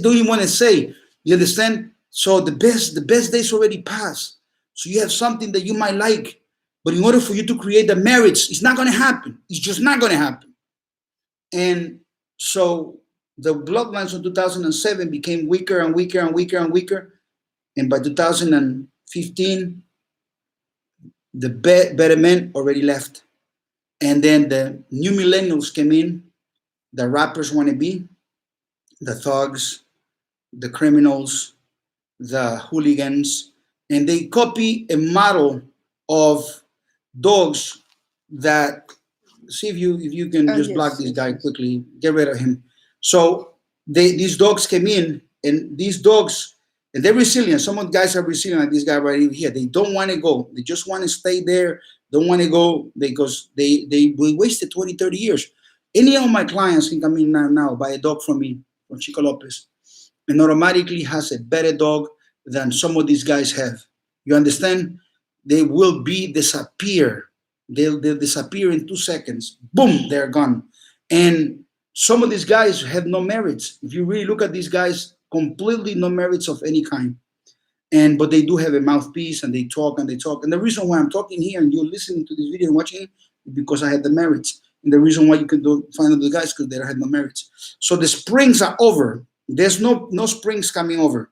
don't even want to say. You understand? So the best days already passed. So you have something that you might like. But in order for you to create the merits, it's not going to happen. It's just not going to happen. And so the bloodlines of 2007 became weaker and weaker and weaker and weaker. And by 2015, the better men already left. And then the new millennials came in, the rappers want to be, the thugs, the criminals, the hooligans, and they copy a model of dogs that, see if you can just block this guy quickly, get rid of him. So these dogs came in, and these dogs, and they're resilient. Some of the guys are resilient, like this guy right here. They don't want to go. They just want to stay there. Don't want to go because they wasted 20, 30 years. Any of my clients can come in now buy a dog from me, from Chico Lopez, and automatically has a better dog than some of these guys have. You understand? They will disappear. They'll disappear in 2 seconds. Boom, they're gone. And some of these guys have no merits. If you really look at these guys, completely no merits of any kind. But they do have a mouthpiece, and they talk and they talk. And the reason why I'm talking here and you're listening to this video and watching it is because I had the merits. And the reason why you can find out the guys because they had no merits. So the springs are over. There's no springs coming over.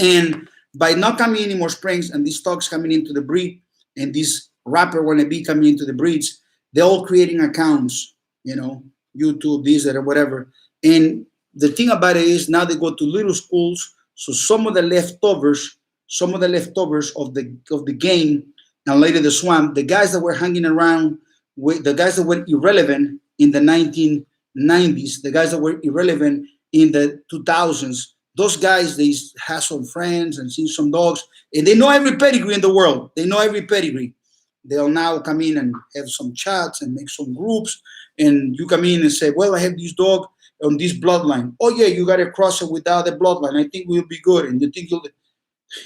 And by not coming any more springs and these dogs coming into the breed and this rapper want to be coming into the breeds, they're all creating accounts, YouTube, this, that, or whatever. And the thing about it is now they go to little schools. So some of the leftovers of the game, and later the swamp, the guys that were hanging around with the guys that were irrelevant in the 1990s, the guys that were irrelevant in the 2000s, those guys, they have some friends and seen some dogs, and they know every pedigree in the world. They know every pedigree. They'll now come in and have some chats and make some groups, and you come in and say, well, I have this dog on this bloodline. Oh yeah, you got to cross it with the other bloodline. I think we'll be good. And you think you'll,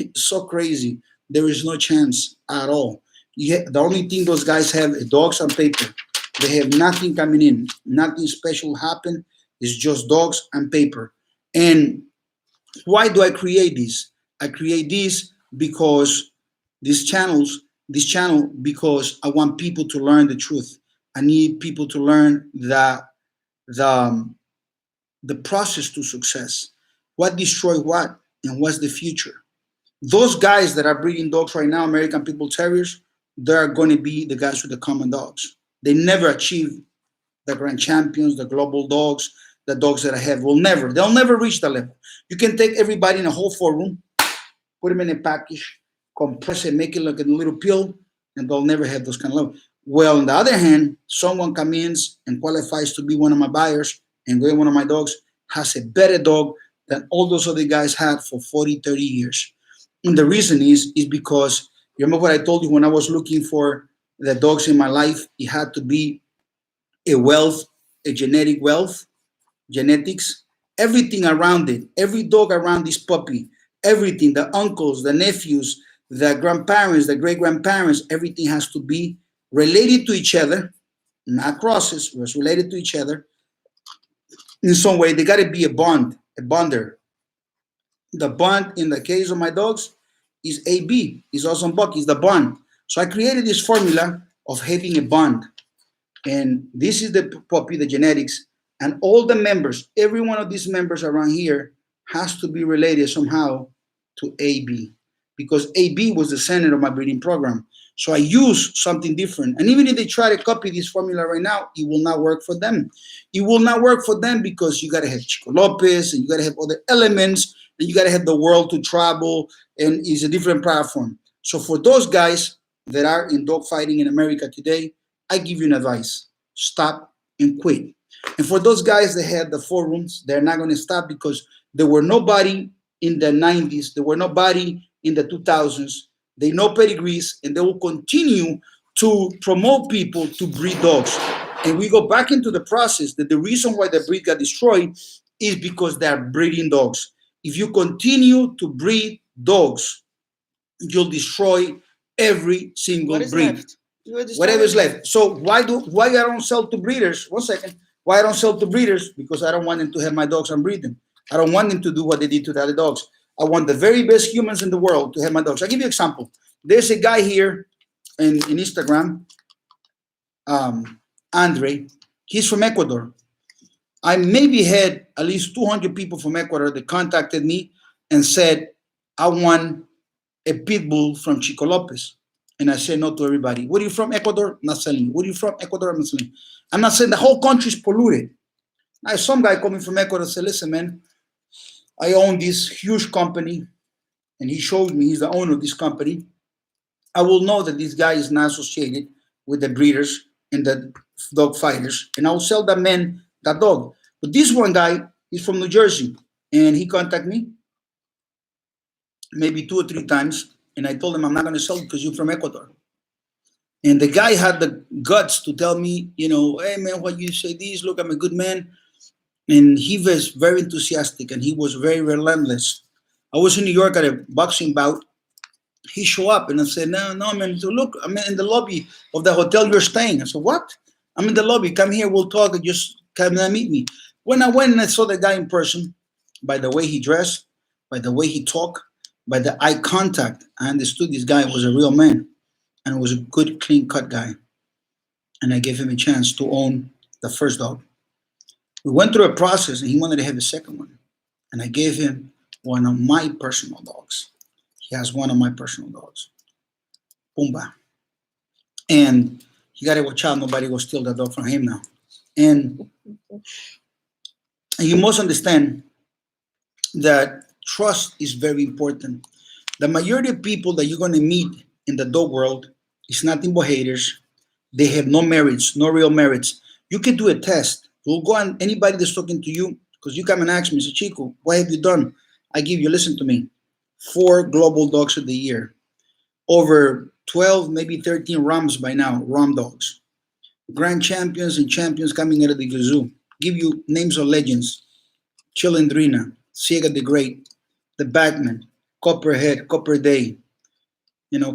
it's so crazy. There is no chance at all. The only thing those guys have is dogs on paper. They have nothing coming in. Nothing special happen. It's just dogs and paper. And why do I create this? I create this because this channel, because I want people to learn the truth. I need people to learn that the the process to success. What destroys what, and what's the future? Those guys that are breeding dogs right now, American Pit Bull Terriers, they're going to be the guys with the common dogs. They never achieve the grand champions, the global dogs, the dogs that I have they'll never reach that level. You can take everybody in a whole forum, put them in a package, compress it, make it like a little pill, and they'll never have those kind of levels. Well, on the other hand, someone comes in and qualifies to be one of my buyers and get one of my dogs, has a better dog than all those other guys had for 40, 30 years. And the reason is because, you remember what I told you when I was looking for the dogs in my life? It had to be a wealth, a genetic wealth, genetics, everything around it, every dog around this puppy, everything, the uncles, the nephews, the grandparents, the great-grandparents, everything has to be related to each other, not crosses, but related to each other. In some way, they got to be a bond, a bonder. The bond in the case of my dogs is AB, is also Buck, is the bond. So I created this formula of having a bond. And this is the puppy, the genetics, and all the members, every one of these members around here has to be related somehow to AB, because AB was the center of my breeding program. So I use something different. And even if they try to copy this formula right now, it will not work for them. It will not work for them because you got to have Chico Lopez and you got to have other elements and you got to have the world to travel, and it's a different platform. So for those guys that are in dog fighting in America today, I give you an advice: stop and quit. And for those guys that had the forums, they're not going to stop because there were nobody in the 90s, there were nobody in the 2000s. They know pedigrees, and they will continue to promote people to breed dogs. And we go back into the process that the reason why the breed got destroyed is because they're breeding dogs. If you continue to breed dogs, you'll destroy every single breed. Left? Whatever is left. So why I don't sell to breeders? 1 second. Why I don't sell to breeders? Because I don't want them to have my dogs and breed them. I don't want them to do what they did to the other dogs. I want the very best humans in the world to have my dogs. I'll give you an example. There's a guy here in Instagram, Andre. He's from Ecuador. I maybe had at least 200 people from Ecuador that contacted me and said, I want a pit bull from Chico Lopez. And I said no to everybody. Where are you from, Ecuador? Not selling. Where are you from, Ecuador? I'm not selling. I'm not saying the whole country is polluted. Now, some guy coming from Ecuador said, listen, man, I own this huge company. And he showed me he's the owner of this company. I will know that this guy is not associated with the breeders and the dog fighters. And I will sell that man that dog. But this one guy is from New Jersey. And he contacted me maybe 2 or 3 times. And I told him, I'm not going to sell it because you're from Ecuador. And the guy had the guts to tell me, hey, man, what you say this? Look, I'm a good man. And he was very enthusiastic and he was very relentless. I was in New York at a boxing bout. He showed up and I said, no, man. So look, I'm in the lobby of the hotel you're staying. I said, what? I'm in the lobby. Come here. We'll talk and just come and meet me. When I went and I saw the guy in person, by the way he dressed, by the way he talked, by the eye contact, I understood this guy was a real man and was a good, clean-cut guy. And I gave him a chance to own the first dog. We went through a process, and he wanted to have a second one. And I gave him one of my personal dogs. He has one of my personal dogs, Pumba. And you got to watch out. Nobody will steal that dog from him now. And you must understand that trust is very important. The majority of people that you're going to meet in the dog world is nothing but haters. They have no merits, no real merits. You can do a test. You'll go on, anybody that's talking to you Because you come and ask me, say, Chico, what have you done? I give you, listen to me, 4 global dogs of the year, over 12, maybe 13 ROMs by now, ROM dogs, grand champions and champions coming out of the zoo. Give you names of legends: Chilindrina, Ciega the Great, the Batman, Copperhead, Copper Day,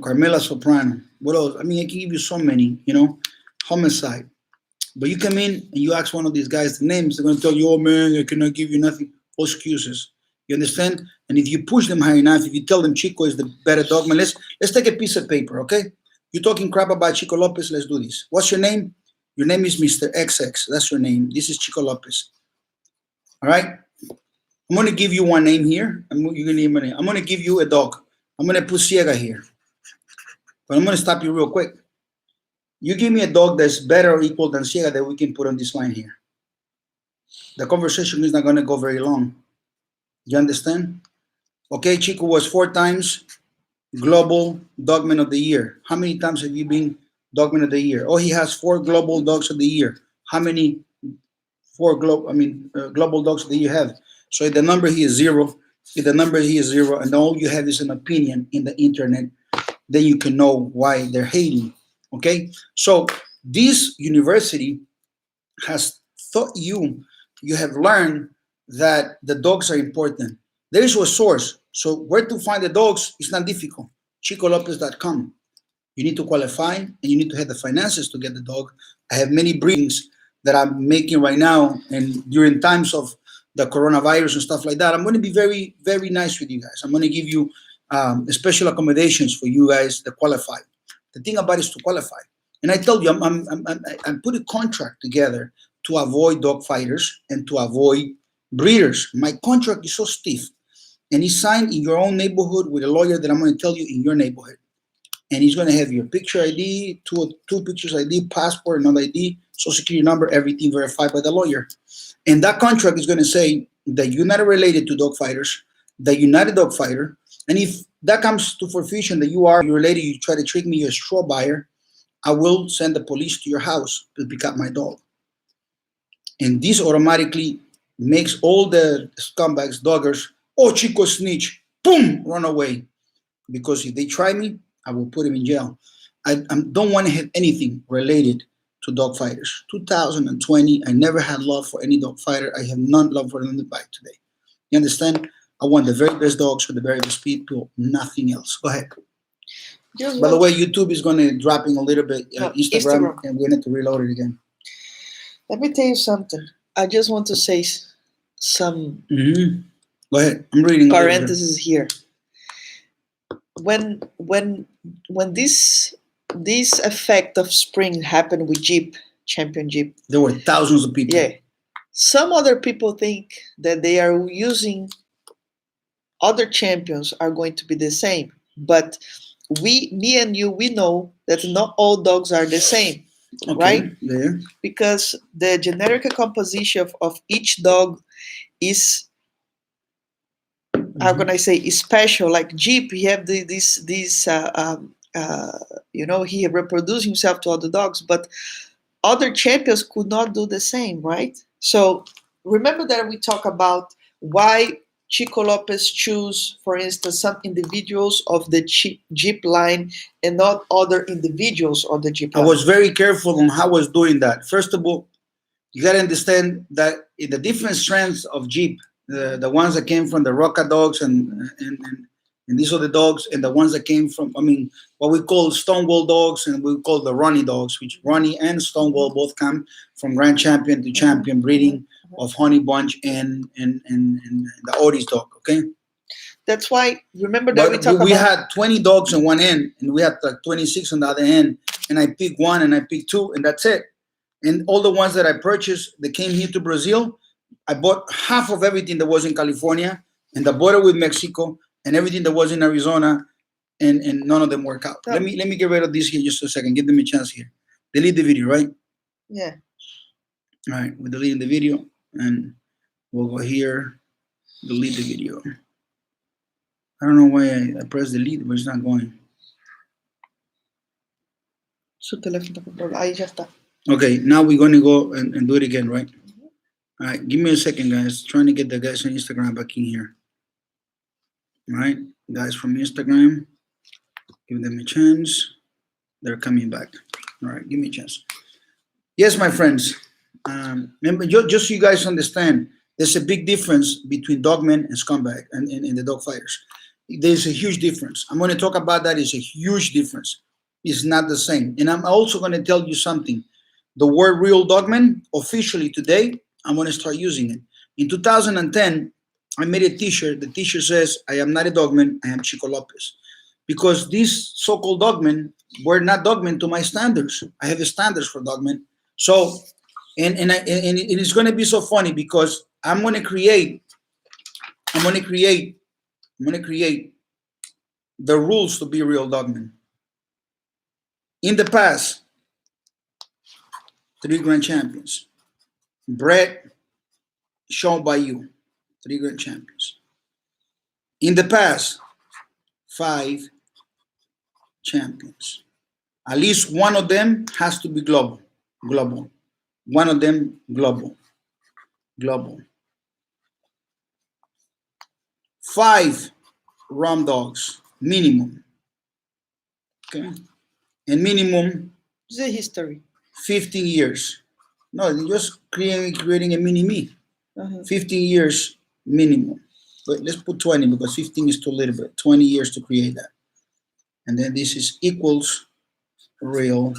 Carmela Soprano. What else? I mean, I can give you so many, Homicide. But you come in and you ask one of these guys the names, they're going to tell you, oh man, I cannot give you nothing. All excuses. You understand? And if you push them high enough, if you tell them Chico is the better dogman, let's take a piece of paper, okay? You're talking crap about Chico Lopez, let's do this. What's your name? Your name is Mr. XX. That's your name. This is Chico Lopez. All right? I'm going to give you one name here. I'm going to give you a dog. I'm going to put Ciega here. But I'm going to stop you real quick. You give me a dog that's better or equal than Ciega that we can put on this line here. The conversation is not going to go very long. You understand? Okay, Chico was 4 times Global Dogman of the Year. How many times have you been Dogman of the Year? Oh, he has 4 Global Dogs of the Year. How many Global Dogs of the Year have? So if the number here is 0, and all you have is an opinion in the internet, then you can know why they're hating. Okay? So this university has taught you have learned that the dogs are important. There is a source. So where to find the dogs is not difficult. ChicoLopez.com. You need to qualify and you need to have the finances to get the dog. I have many breedings that I'm making right now, and during times of the coronavirus and stuff like that, I'm going to be very, very nice with you guys. I'm going to give you special accommodations for you guys that qualify. The thing about it is to qualify. And I told you, I'm putting a contract together to avoid dog fighters and to avoid breeders. My contract is so stiff, and it's signed in your own neighborhood with a lawyer that I'm going to tell you in your neighborhood. And he's going to have your picture ID, two pictures ID, passport, another ID, social security number, everything verified by the lawyer. And that contract is going to say that you're not related to dog fighters, that you're not a dog fighter. And if that comes to fruition that you're related, you try to trick me, you're a straw buyer, I will send the police to your house to pick up my dog. And this automatically makes all the scumbags, doggers, oh, Chico snitch, boom, run away. Because if they try me, I will put him in jail. I don't want to have anything related to dog fighters. 2020, I never had love for any dog fighter. I have none love for them by today. You understand? I want the very best dogs for the very best people, nothing else. Go ahead. By the way, YouTube is going to dropping a little bit. Instagram, and we need to reload it again. Let me tell you something. I just want to say some. Go ahead. I'm reading. Parentheses here. When this effect of spring happened with Jeep, Champion Jeep, there were thousands of people. Yeah. Some other people think that they are using other champions are going to be the same. But me and you, we know that not all dogs are the same. Okay. Right? Yeah. Because the generic composition of each dog is, how can I say, is special. Like Jeep, he have he reproduced himself to other dogs, but other champions could not do the same, right? So remember that we talk about why Chico Lopez choose, for instance, some individuals of the Jeep line and not other individuals of the Jeep line. I was very careful on how I was doing that. First of all, you got to understand that in the different strands of Jeep, the ones that came from the Roca dogs and these are the dogs, and the ones that came from, what we call Stonewall dogs and we call the Ronnie dogs, which Ronnie and Stonewall both come from Grand Champion to Champion breeding of Honey Bunch and the Otis dog, okay? That's why, remember that we had 20 dogs on one end, and we had like 26 on the other end, and I picked one and I picked two, and that's it. And all the ones that I purchased that came here to Brazil, I bought half of everything that was in California and the border with Mexico and everything that was in Arizona, and none of them work out. Oh. Let me get rid of this here just a second. Give them a chance here. Delete the video, right? Yeah. All right, we're deleting the video, and we'll go here, delete the video. I don't know why I pressed delete, but it's not going. Su teléfono, ahí ya está. Okay, now we're going to go and do it again, right? All right, give me a second, guys. Trying to get the guys on Instagram back in here. All right, guys from Instagram, give them a chance. They're coming back. All right, give me a chance. Yes, my friends. Remember, just so you guys understand, there's a big difference between dogmen and scumbag and the dog fighters. There's a huge difference. I'm going to talk about that. It's a huge difference. It's not the same. And I'm also going to tell you something. The word real dogman, officially today, I'm going to start using it. In 2010, I made a t-shirt. The t-shirt says, I am not a dogman, I am Chico Lopez. Because these so-called dogmen were not dogmen to my standards. I have standards for dogmen. So, and it's going to be so funny because I'm going to create the rules to be real dogmen. In the past, 3 grand champions, bred, shown by you, 3 grand champions. In the past, 5 champions. At least one of them has to be global. One of them global. 5 rum dogs minimum. Okay, and minimum The history. 15 years. No, just creating a mini me. 15 years minimum. But let's put 20 because 15 is too little bit. 20 years to create that. And then this is equals real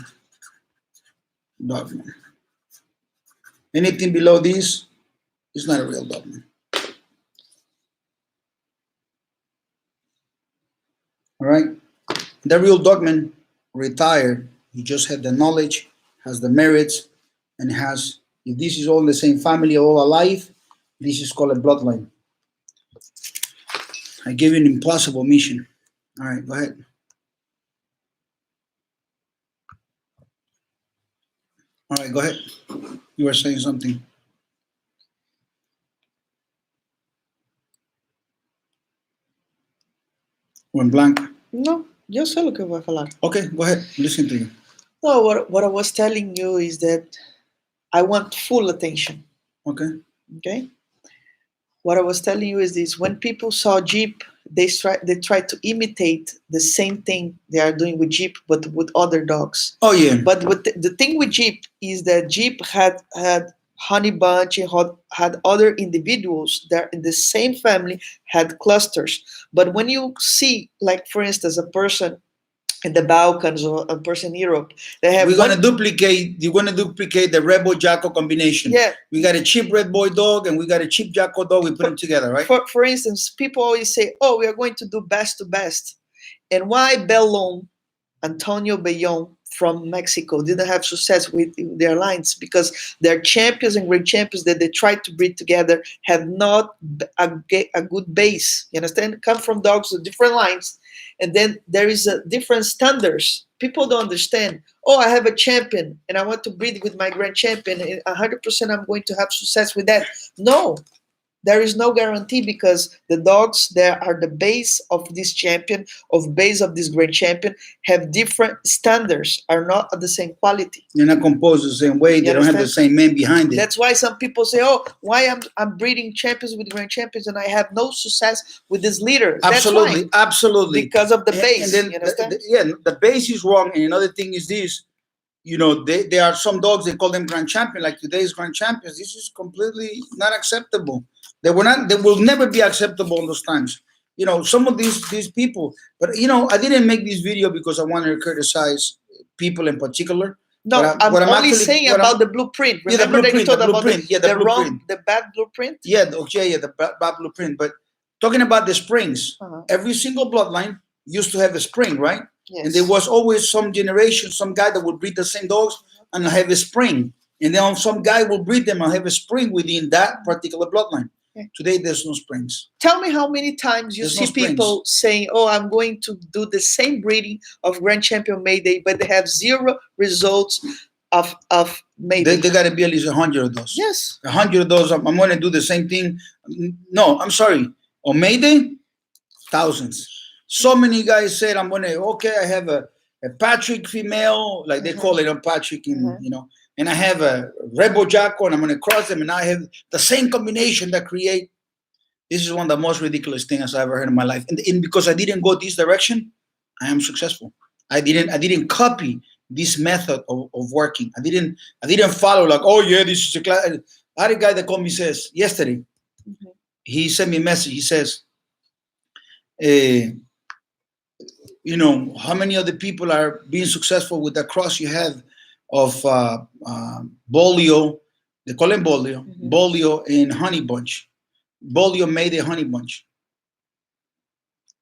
dogman. Anything below this is not a real dogman. All right. The real dogman retired. He just had the knowledge, has the merits, and has, if this is all the same family all alive, this is called a bloodline. I gave you an impossible mission. All right, go ahead. All right, go ahead. You were saying something. Went blank. No, yo sé lo que voy a falar. Okay, go ahead. Listen to you. No, what I was telling you is that I want full attention. Okay. Okay. What I was telling you is this: when people saw Jeep, they tried to imitate the same thing they are doing with Jeep, but with other dogs. Oh yeah. But with the thing with Jeep is that Jeep had Honey Bunch and had other individuals that in the same family had clusters. But when you see, like for instance, a person in the Balkans or a person in Europe, they have. We're gonna duplicate. You're gonna duplicate the Red Boy Jacko combination. Yeah. We got a cheap Red Boy dog and we got a cheap Jacko dog. We put them together, right? For instance, people always say, "Oh, we are going to do best to best," and why Bellon, Antonio Bellon from Mexico didn't have success with their lines? Because their champions and great champions that they tried to breed together have not a good base. You understand? Come from dogs with different lines, and then there is a different standards. People don't understand. Oh, I have a champion and I want to breed with my grand champion, and 100% I'm going to have success with that. No. There is no guarantee because the dogs that are the base of this champion, of base of this great champion, have different standards, are not at the same quality. They're not composed the same way. They don't have the same man behind it. That's why some people say, "Oh, why I'm breeding champions with grand champions and I have no success with this leader." Absolutely, That's why. Absolutely. Because of the base. And then, you understand? the base is wrong. And another thing is this. You know, there are some dogs, they call them grand champion, like today's grand champions. This is completely not acceptable. They will never be acceptable in those times. You know, some of these people, but you know, I didn't make this video because I wanted to criticize people in particular. No, I'm only saying about the blueprint. Remember that you told about the bad blueprint? Yeah, the bad blueprint. But talking about the springs, every single bloodline used to have a spring, right? Yes. And there was always some generation, some guy that would breed the same dogs and have a spring. And then some guy will breed them and have a spring within that particular bloodline. Okay. Today, there's no springs. Tell me how many times you see people saying, "Oh, I'm going to do the same breeding of Grand Champion Mayday," but they have 0 results of Mayday. They got to be at least 100 of those. Yes. 100 of those. I'm going to do the same thing. No, I'm sorry. On Mayday, thousands. So many guys said, I have a Patrick female, like they call it a Patrick, in, you know. and I have a Rebel Jacko, and I'm going to cross them, and I have the same combination that create. This is one of the most ridiculous things I've ever heard in my life, and because I didn't go this direction, I am successful. I didn't copy this method of working. I didn't follow like, oh yeah, this is a class. I had a guy that called me says yesterday. Mhm. He sent me a message. He says, uh, how many other people are being successful with the cross you have of Bolio, they call him Bolio, Mhm. Bolio and Honey Bunch. Bolio made a Honey Bunch.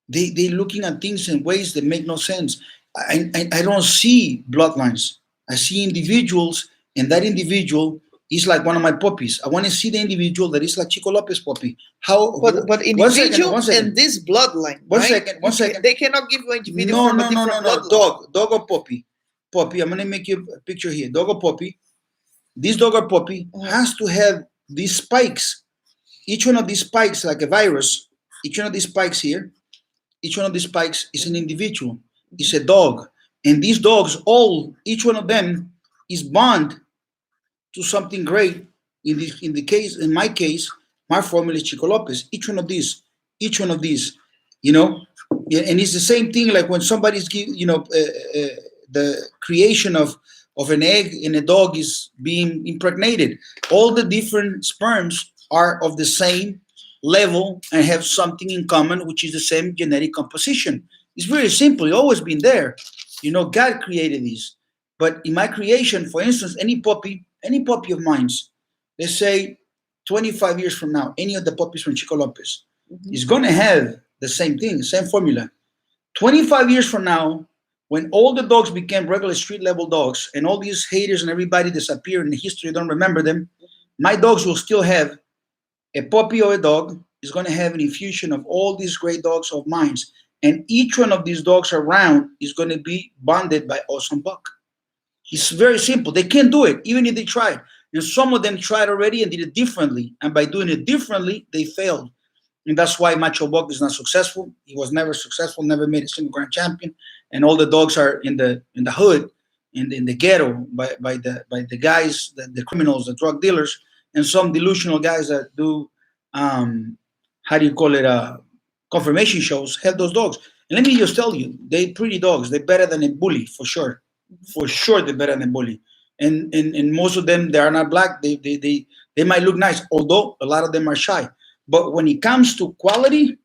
They're looking at things in ways that make no sense. I don't see bloodlines. I see individuals, and that individual is like one of my puppies. I want to see the individual that is like Chico Lopez puppy. How? But One second. individual One second. and this bloodline, One right? second. One second. They cannot give you an individual No, from a no, no, no, different no. bloodline. Dog or puppy. Puppy. I'm gonna make you a picture here. Dog or puppy. This dog or puppy has to have these spikes. Each one of these spikes, like a virus. Each one of these spikes here. Each one of these spikes is an individual. It's a dog, and these dogs, each one of them, is bond to something great. In my case, my formula is Chico Lopez. Each one of these, you know, yeah, and it's the same thing. Like when somebody's the creation of an egg in a dog is being impregnated. All the different sperms are of the same level and have something in common, which is the same genetic composition. It's very simple. It's always been there. God created these. But in my creation, for instance, any puppy of mine's, let's say 25 years from now, any of the puppies from Chico Lopez is going to have the same thing, same formula. 25 years from now, when all the dogs became regular street level dogs and all these haters and everybody disappear in the history, don't remember them, my dogs will still have a puppy or a dog is going to have an infusion of all these great dogs of mine. And each one of these dogs around is going to be bonded by Awesome Buck. It's very simple. They can't do it, even if they tried. And some of them tried already and did it differently. And by doing it differently, they failed. And that's why Macho Buck is not successful. He was never successful, never made a single grand champion. And all the dogs are in the hood, in the ghetto, by the guys, the criminals, the drug dealers, and some delusional guys that do how do you call it, confirmation shows have those dogs. And let me just tell you, they pretty dogs. They're better than a bully for sure. For sure, they're better than a bully. And most of them, they are not black. They might look nice, although a lot of them are shy. But when it comes to quality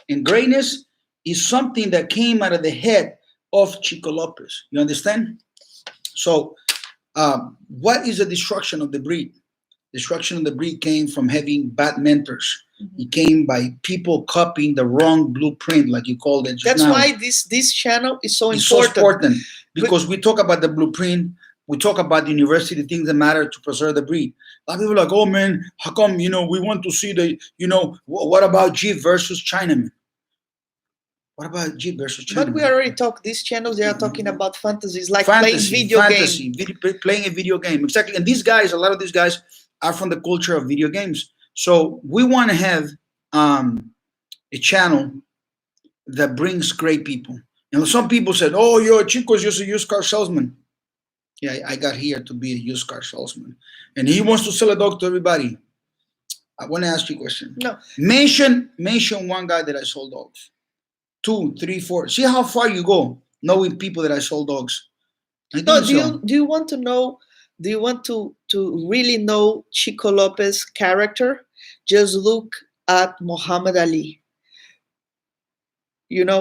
and greatness, is something that came out of the head of Chico Lopez. You understand? So, what is the destruction of the breed? Destruction of the breed came from having bad mentors. It came by people copying the wrong blueprint, like you called it. That's why this channel is so It's important. so important because we talk about the blueprint. We talk about the university things that matter to preserve the breed. A lot of people are like, oh man, how come, we want to see what about Jeep versus Chinaman? What about Jeep versus Chinaman? But we already talked, these channels, they are talking about fantasies, like fantasy, playing video game. playing a video game. Exactly. And these guys, a lot of these guys are from the culture of video games. So we want to have a channel that brings great people. And some people said, oh, Chico's just a used car salesman. Yeah, I got here to be a used car salesman. And he wants to sell a dog to everybody. I want to ask you a question. No. Mention one guy that I sold dogs. 2, 3, 4. See how far you go knowing people that I sold dogs. No, do you want to know? Do you want to really know Chico Lopez character? Just look at Muhammad Ali.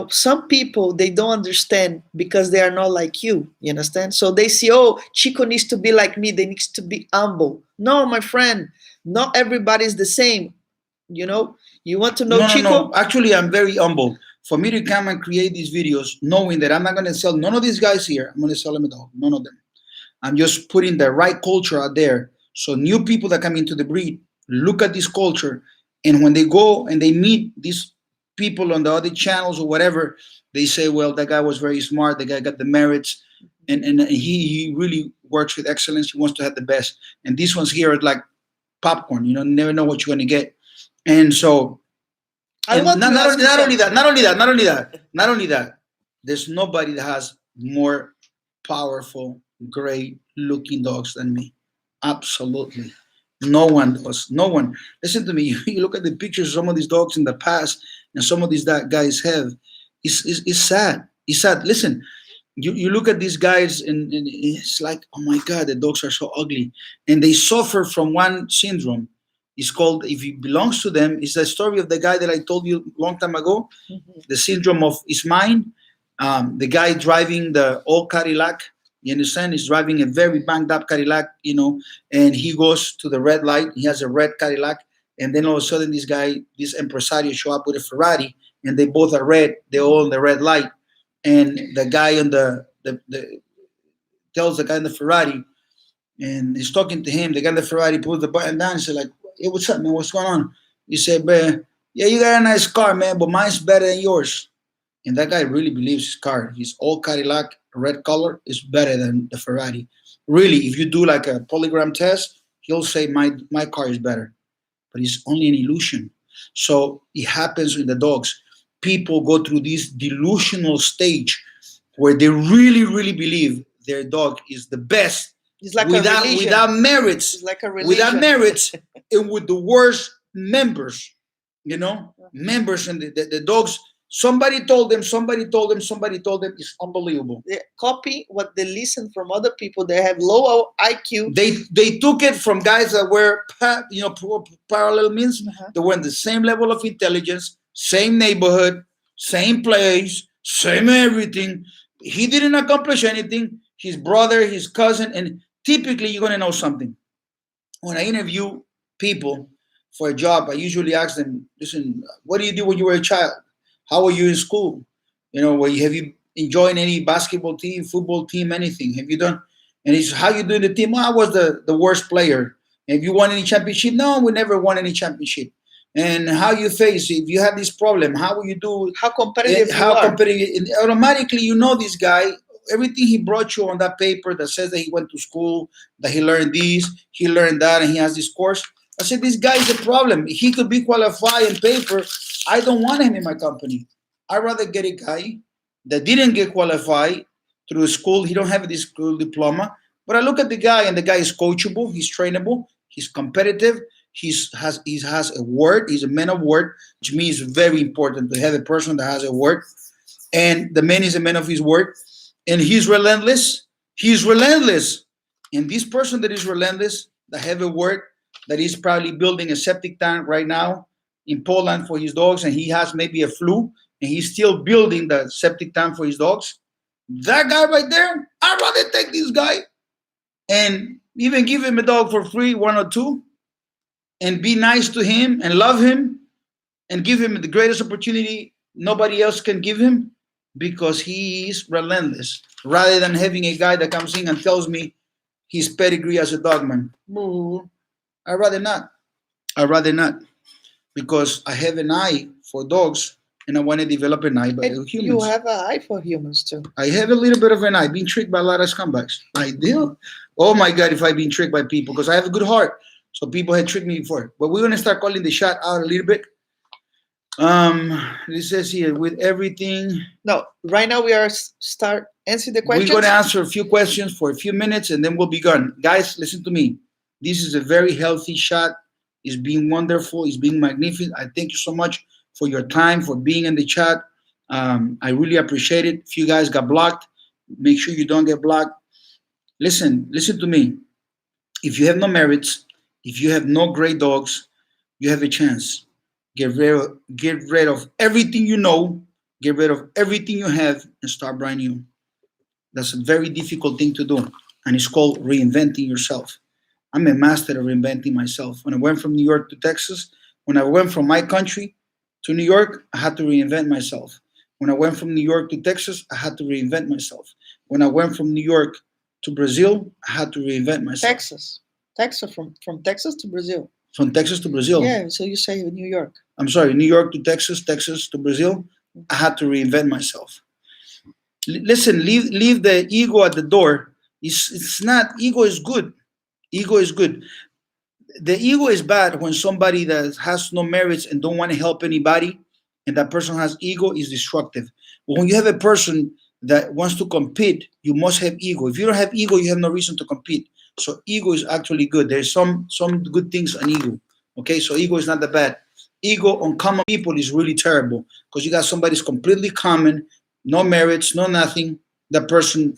Some people, they don't understand because they are not like you. You understand? So they see, oh, Chico needs to be like me. They needs to be humble. No, my friend, not everybody is the same. You want to know Chico? No. Actually, I'm very humble. For me to come and create these videos, knowing that I'm not going to sell none of these guys here, I'm going to sell them a dog. None of them. I'm just putting the right culture out there. So new people that come into the breed look at this culture, and when they go and they meet these people on the other channels or whatever, they say, well, that guy was very smart. The guy got the merits, and he really works with excellence. He wants to have the best. And these ones here are like popcorn. You never know what you're going to get. And so, not only that, there's nobody that has more powerful great looking dogs than me. Absolutely. No one does. No one. Listen to me. You look at the pictures of some of these dogs in the past and some of these that guys have. It's sad. It's sad. Listen, you look at these guys and it's like, oh my God, the dogs are so ugly. And they suffer from one syndrome. It's called, if it belongs to them, it's the story of the guy that I told you a long time ago. The syndrome of is mine. The guy driving the old Cadillac, you understand, he's driving a very banged up Cadillac, and he goes to the red light. He has a red Cadillac, and then all of a sudden, this impresario, show up with a Ferrari, and they both are red. They're all on the red light, and the guy on the tells the guy in the Ferrari, and he's talking to him. The guy in the Ferrari pulls the button down and says, like, "Hey, what's up, man? What's going on?" He said, "Man, yeah, you got a nice car, man, but mine's better than yours." And that guy really believes his car, his old Cadillac, red color, is better than the Ferrari. Really, if you do like a polygram test, he'll say my car is better. But it's only an illusion. So it happens with the dogs. People go through this delusional stage where they really, really believe their dog is the best, It's like without a religion. merits, It's like a religion. without merits, and with the worst members, members, and the dogs. Somebody told them. It's unbelievable. They copy what they listen from other people. They have low IQ. They took it from guys that were parallel means. They were in the same level of intelligence, same neighborhood, same place, same everything. He didn't accomplish anything. His brother, his cousin, and typically you're gonna know something. When I interview people for a job, I usually ask them, "Listen, what do you do when you were a child? How were you in school? Have you enjoyed any basketball team, football team, anything? Have you done?" And it's, "How you doing the team?" "Well, I was the worst player." "Have you won any championship?" "No, we never won any championship." "And how you face if you have this problem? How will you do? How competitive you How are. competitive?" And automatically, this guy. Everything he brought you on that paper that says that he went to school, that he learned this, he learned that, and he has this course. I said, this guy is a problem. He could be qualified in paper. I don't want him in my company. I'd rather get a guy that didn't get qualified through school. He don't have this school diploma. But I look at the guy, and the guy is coachable. He's trainable. He's competitive. He has a word. He's a man of word, which means very important to have a person that has a word. And the man is a man of his word. And he's relentless. He's relentless. And this person that is relentless, that have a word, that is probably building a septic tank right now in Poland for his dogs, and he has maybe a flu, and he's still building the septic tank for his dogs. That guy right there, I'd rather take this guy and even give him a dog for free, one or two, and be nice to him and love him and give him the greatest opportunity nobody else can give him, because he is relentless, rather than having a guy that comes in and tells me his pedigree as a dogman. I'd rather not. I'd rather not, because I have an eye for dogs and I want to develop an eye by humans. You have an eye for humans too. I have a little bit of an eye. Being tricked by a lot of scumbags. I do. Oh my God, if I've been tricked by people, because I have a good heart. So people had tricked me before. But we're going to start calling the shot out a little bit. It says here, with everything. No, right now we are start answering the questions. We're going to answer a few questions for a few minutes and then we'll be gone. Guys, listen to me. This is a very healthy shot. It's been wonderful. It's been magnificent. I thank you so much for your time, for being in the chat. I really appreciate it. If you guys got blocked, make sure you don't get blocked. Listen to me. If you have no merits, if you have no great dogs, you have a chance. Get rid of everything you know, get rid of everything you have, and start brand new. That's a very difficult thing to do, and it's called reinventing yourself. I'm a master of reinventing myself. When I went from New York to Texas, when I went from my country to New York, I had to reinvent myself. When I went from New York to Texas, I had to reinvent myself. When I went from New York to Brazil, I had to reinvent myself. Texas, from Texas to Brazil. From Texas to Brazil. Yeah, so you say New York. I'm sorry, New York to Texas, Texas to Brazil. I had to reinvent myself. Listen, leave the ego at the door. It's not, ego is good. Ego is good. The ego is bad when somebody that has no merits and don't want to help anybody, and that person has ego, is destructive. But when you have a person that wants to compete, you must have ego. If you don't have ego, you have no reason to compete. So ego is actually good. There's some good things on ego. Okay, so ego is not that bad. Ego on common people is really terrible because you got somebody who's completely common, no merits, no nothing. That person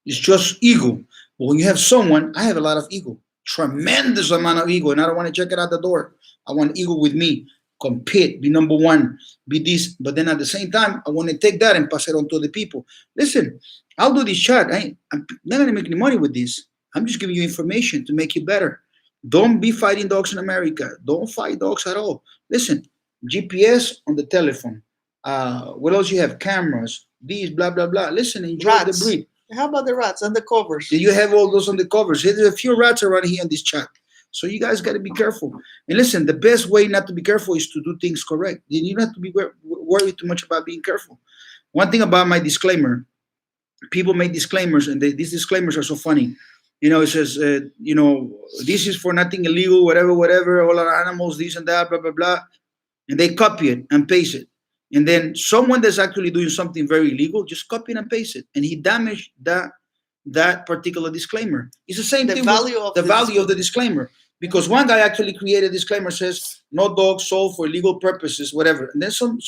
is just ego. But when you have someone, I have a lot of ego, tremendous amount of ego, and I don't want to check it out the door. I want ego with me, compete, be number one, be this. But then at the same time, I want to take that and pass it on to other people. Listen, I'll do this chat. I'm not going to make any money with this. I'm just giving you information to make you better. Don't be fighting dogs in America. Don't fight dogs at all. Listen, GPS on the telephone. What else you have? Cameras. These, blah, blah, blah. Listen, enjoy the Rats. breed. How about the rats and the covers? You have all those on the covers. There's a few rats around here in this chat. So you guys got to be careful. And listen, the best way not to be careful is to do things correct. You don't have to be worried too much about being careful. One thing about my disclaimer, people make disclaimers, and these disclaimers are so funny. It says, this is for nothing illegal, whatever, whatever, all our animals, this and that, blah, blah, blah. And they copy it and paste it. And then someone that's actually doing something very illegal, just copy it and paste it. And he damaged that particular disclaimer. It's the same thing with the value of the disclaimer. Because one guy actually created a disclaimer, says no dog sold for illegal purposes, whatever. And then some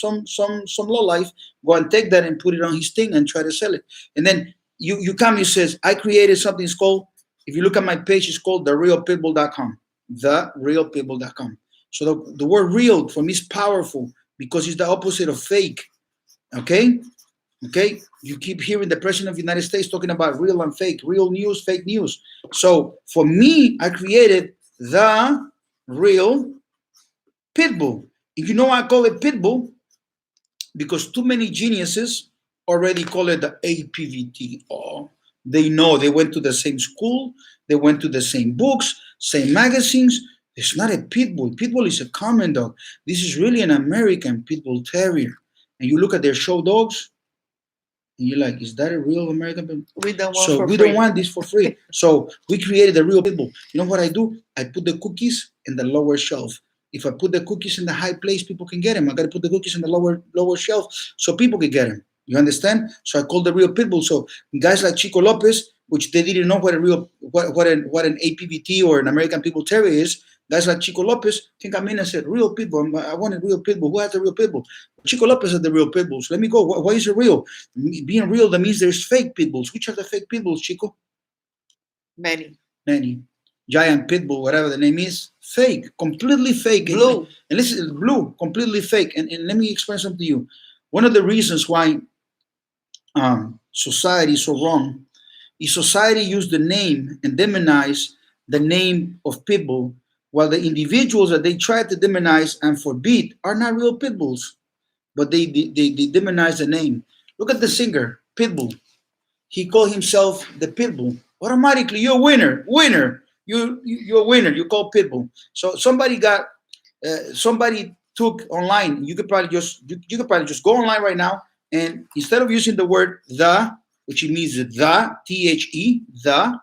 lowlife go and take that and put it on his thing and try to sell it. And then you come, he says, I created something. It's called, if you look at my page, it's called therealpitbull.com. Therealpitbull.com. So the word real for me is powerful because it's the opposite of fake. Okay? You keep hearing the president of the United States talking about real and fake, real news, fake news. So for me, I created the real Pitbull. If you know why I call it Pitbull, because too many geniuses already call it the APBT. Oh, they know, they went to the same school, they went to the same books, same magazines. It's not a Pitbull. Pitbull is a common dog. This is really an American Pit Bull Terrier. And you look at their show dogs, and you're like, is that a real American Pit Bull? We don't want this for free. So we created a real Pit Bull. You know what I do? I put the cookies in the lower shelf. If I put the cookies in the high place, people can get them. I got to put the cookies in the lower shelf so people can get them. You understand? So I call the real Pitbull. So guys like Chico Lopez, which they didn't know what an APBT or an American Pit Bull Terrier is. Guys like Chico Lopez can come in and say, real Pitbull. I want a real Pitbull. Who has the real Pitbull? Chico Lopez has the real Pitbulls. Let me go. Why is it real? Being real, that means there's fake Pitbulls. Which are the fake Pitbulls, Chico? Many. Giant Pitbull, whatever the name is, fake, completely fake. Blue. And listen, blue, completely fake. And let me explain something to you. One of the reasons why society is so wrong is society used the name and demonize the name of Pitbull, while the individuals that they try to demonize and forbid are not real Pitbulls, but they demonize the name. Look at the singer, Pitbull. He called himself the Pitbull. Automatically, you're a winner. You're a winner. You call Pitbull. So somebody took online. You could probably just go online right now, and instead of using the word the, which means the THE, the,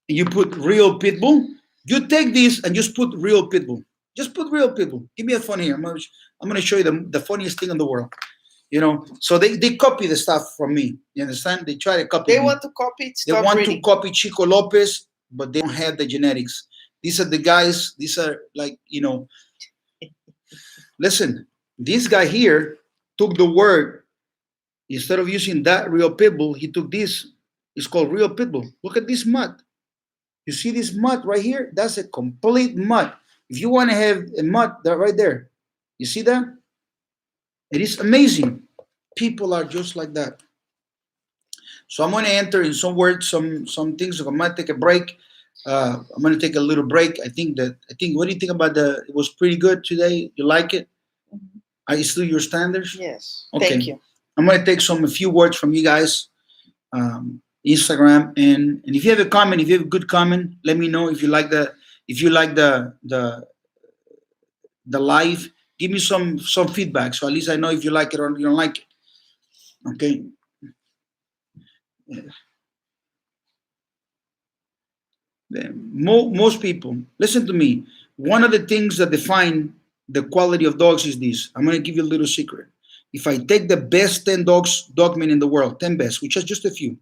and you put real Pitbull. You take this and just put real Pitbull. Just put real Pitbull. Give me a phone here. I'm gonna show you the funniest thing in the world. So they copy the stuff from me. You understand? They try to copy. They want to copy it. They want to copy Chico Lopez, but they don't have the genetics. These are the guys. These are like, listen, this guy here took the word, instead of using that real Pitbull, he took this. It's called real Pitbull. Look at this mud. You see this mud right here? That's a complete mud. If you want to have a mud, that right there. You see that? It is amazing. People are just like that. So I'm going to enter in some words, some things. I'm going to take a break. I'm going to take a little break. I think, what do you think about it was pretty good today? You like it? Mm-hmm. Are you still your standards? Yes. Okay. Thank you. I'm going to take a few words from you guys. Instagram, and if you have a comment, if you have a good comment, let me know. If you like the live, give me some feedback, so at least I know if you like it or you don't like it. Okay. Most people, listen to me. One of the things that define the quality of dogs is this. I'm going to give you a little secret. If I take the best 10 dogmen in the world, 10 best, which is just a few,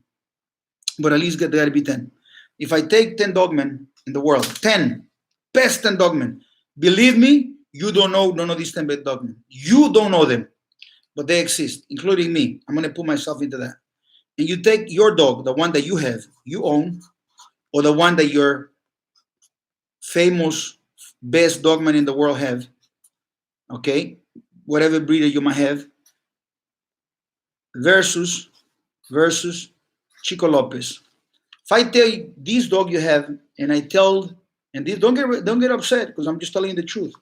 but at least there got to be 10. If I take 10 dogmen in the world, 10 best 10 dogmen, believe me, you don't know none of these 10 best dogmen. You don't know them, but they exist, including me. I'm going to put myself into that. And you take your dog, the one that you have, you own, or the one that your famous best dogman in the world have, okay, whatever breeder you might have, versus Chico Lopez. If I tell you this dog you have, and I tell, and this, don't get upset because I'm just telling you the truth.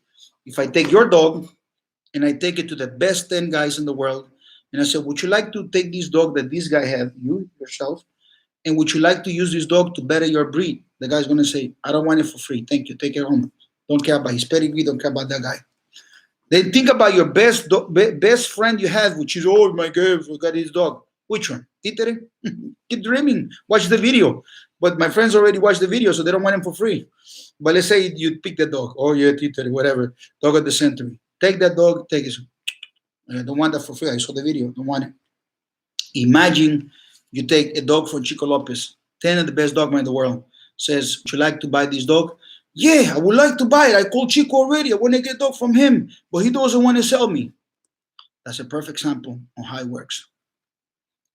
If I take your dog and I take it to the best 10 guys in the world, and I said, would you like to take this dog that this guy have, you yourself, and would you like to use this dog to better your breed? The guy's going to say, I don't want it for free. Thank you. Take it home. Don't care about his pedigree. Don't care about that guy. Then think about your best friend you have, which is, oh my God, I got his dog. Which one? Títere? Keep dreaming. Watch the video. But my friends already watched the video, so they don't want him for free. But let's say you pick the dog. Oh yeah, Títere, whatever. Dog of the century. Take that dog. Take it. I don't want that for free. I saw the video. Don't want it. Imagine you take a dog from Chico Lopez, 10 of the best dogmen in the world. Says, would you like to buy this dog? Yeah, I would like to buy it. I called Chico already. I want to get a dog from him, but he doesn't want to sell me. That's a perfect example on how it works.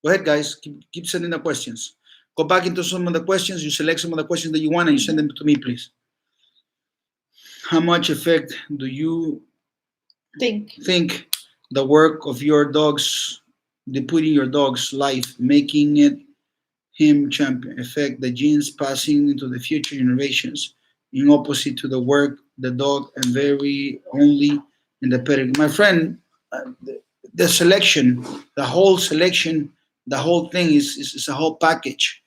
Go ahead, guys. Keep sending the questions. Go back into some of the questions. You select some of the questions that you want and you send them to me, please. How much effect do you think the work of your dogs, they put in your dog's life, making it him champion, affect the genes passing into the future generations, in opposite to the work, the dog, and very only in the pedigree? My friend, the selection, the whole selection, the whole thing is a whole package.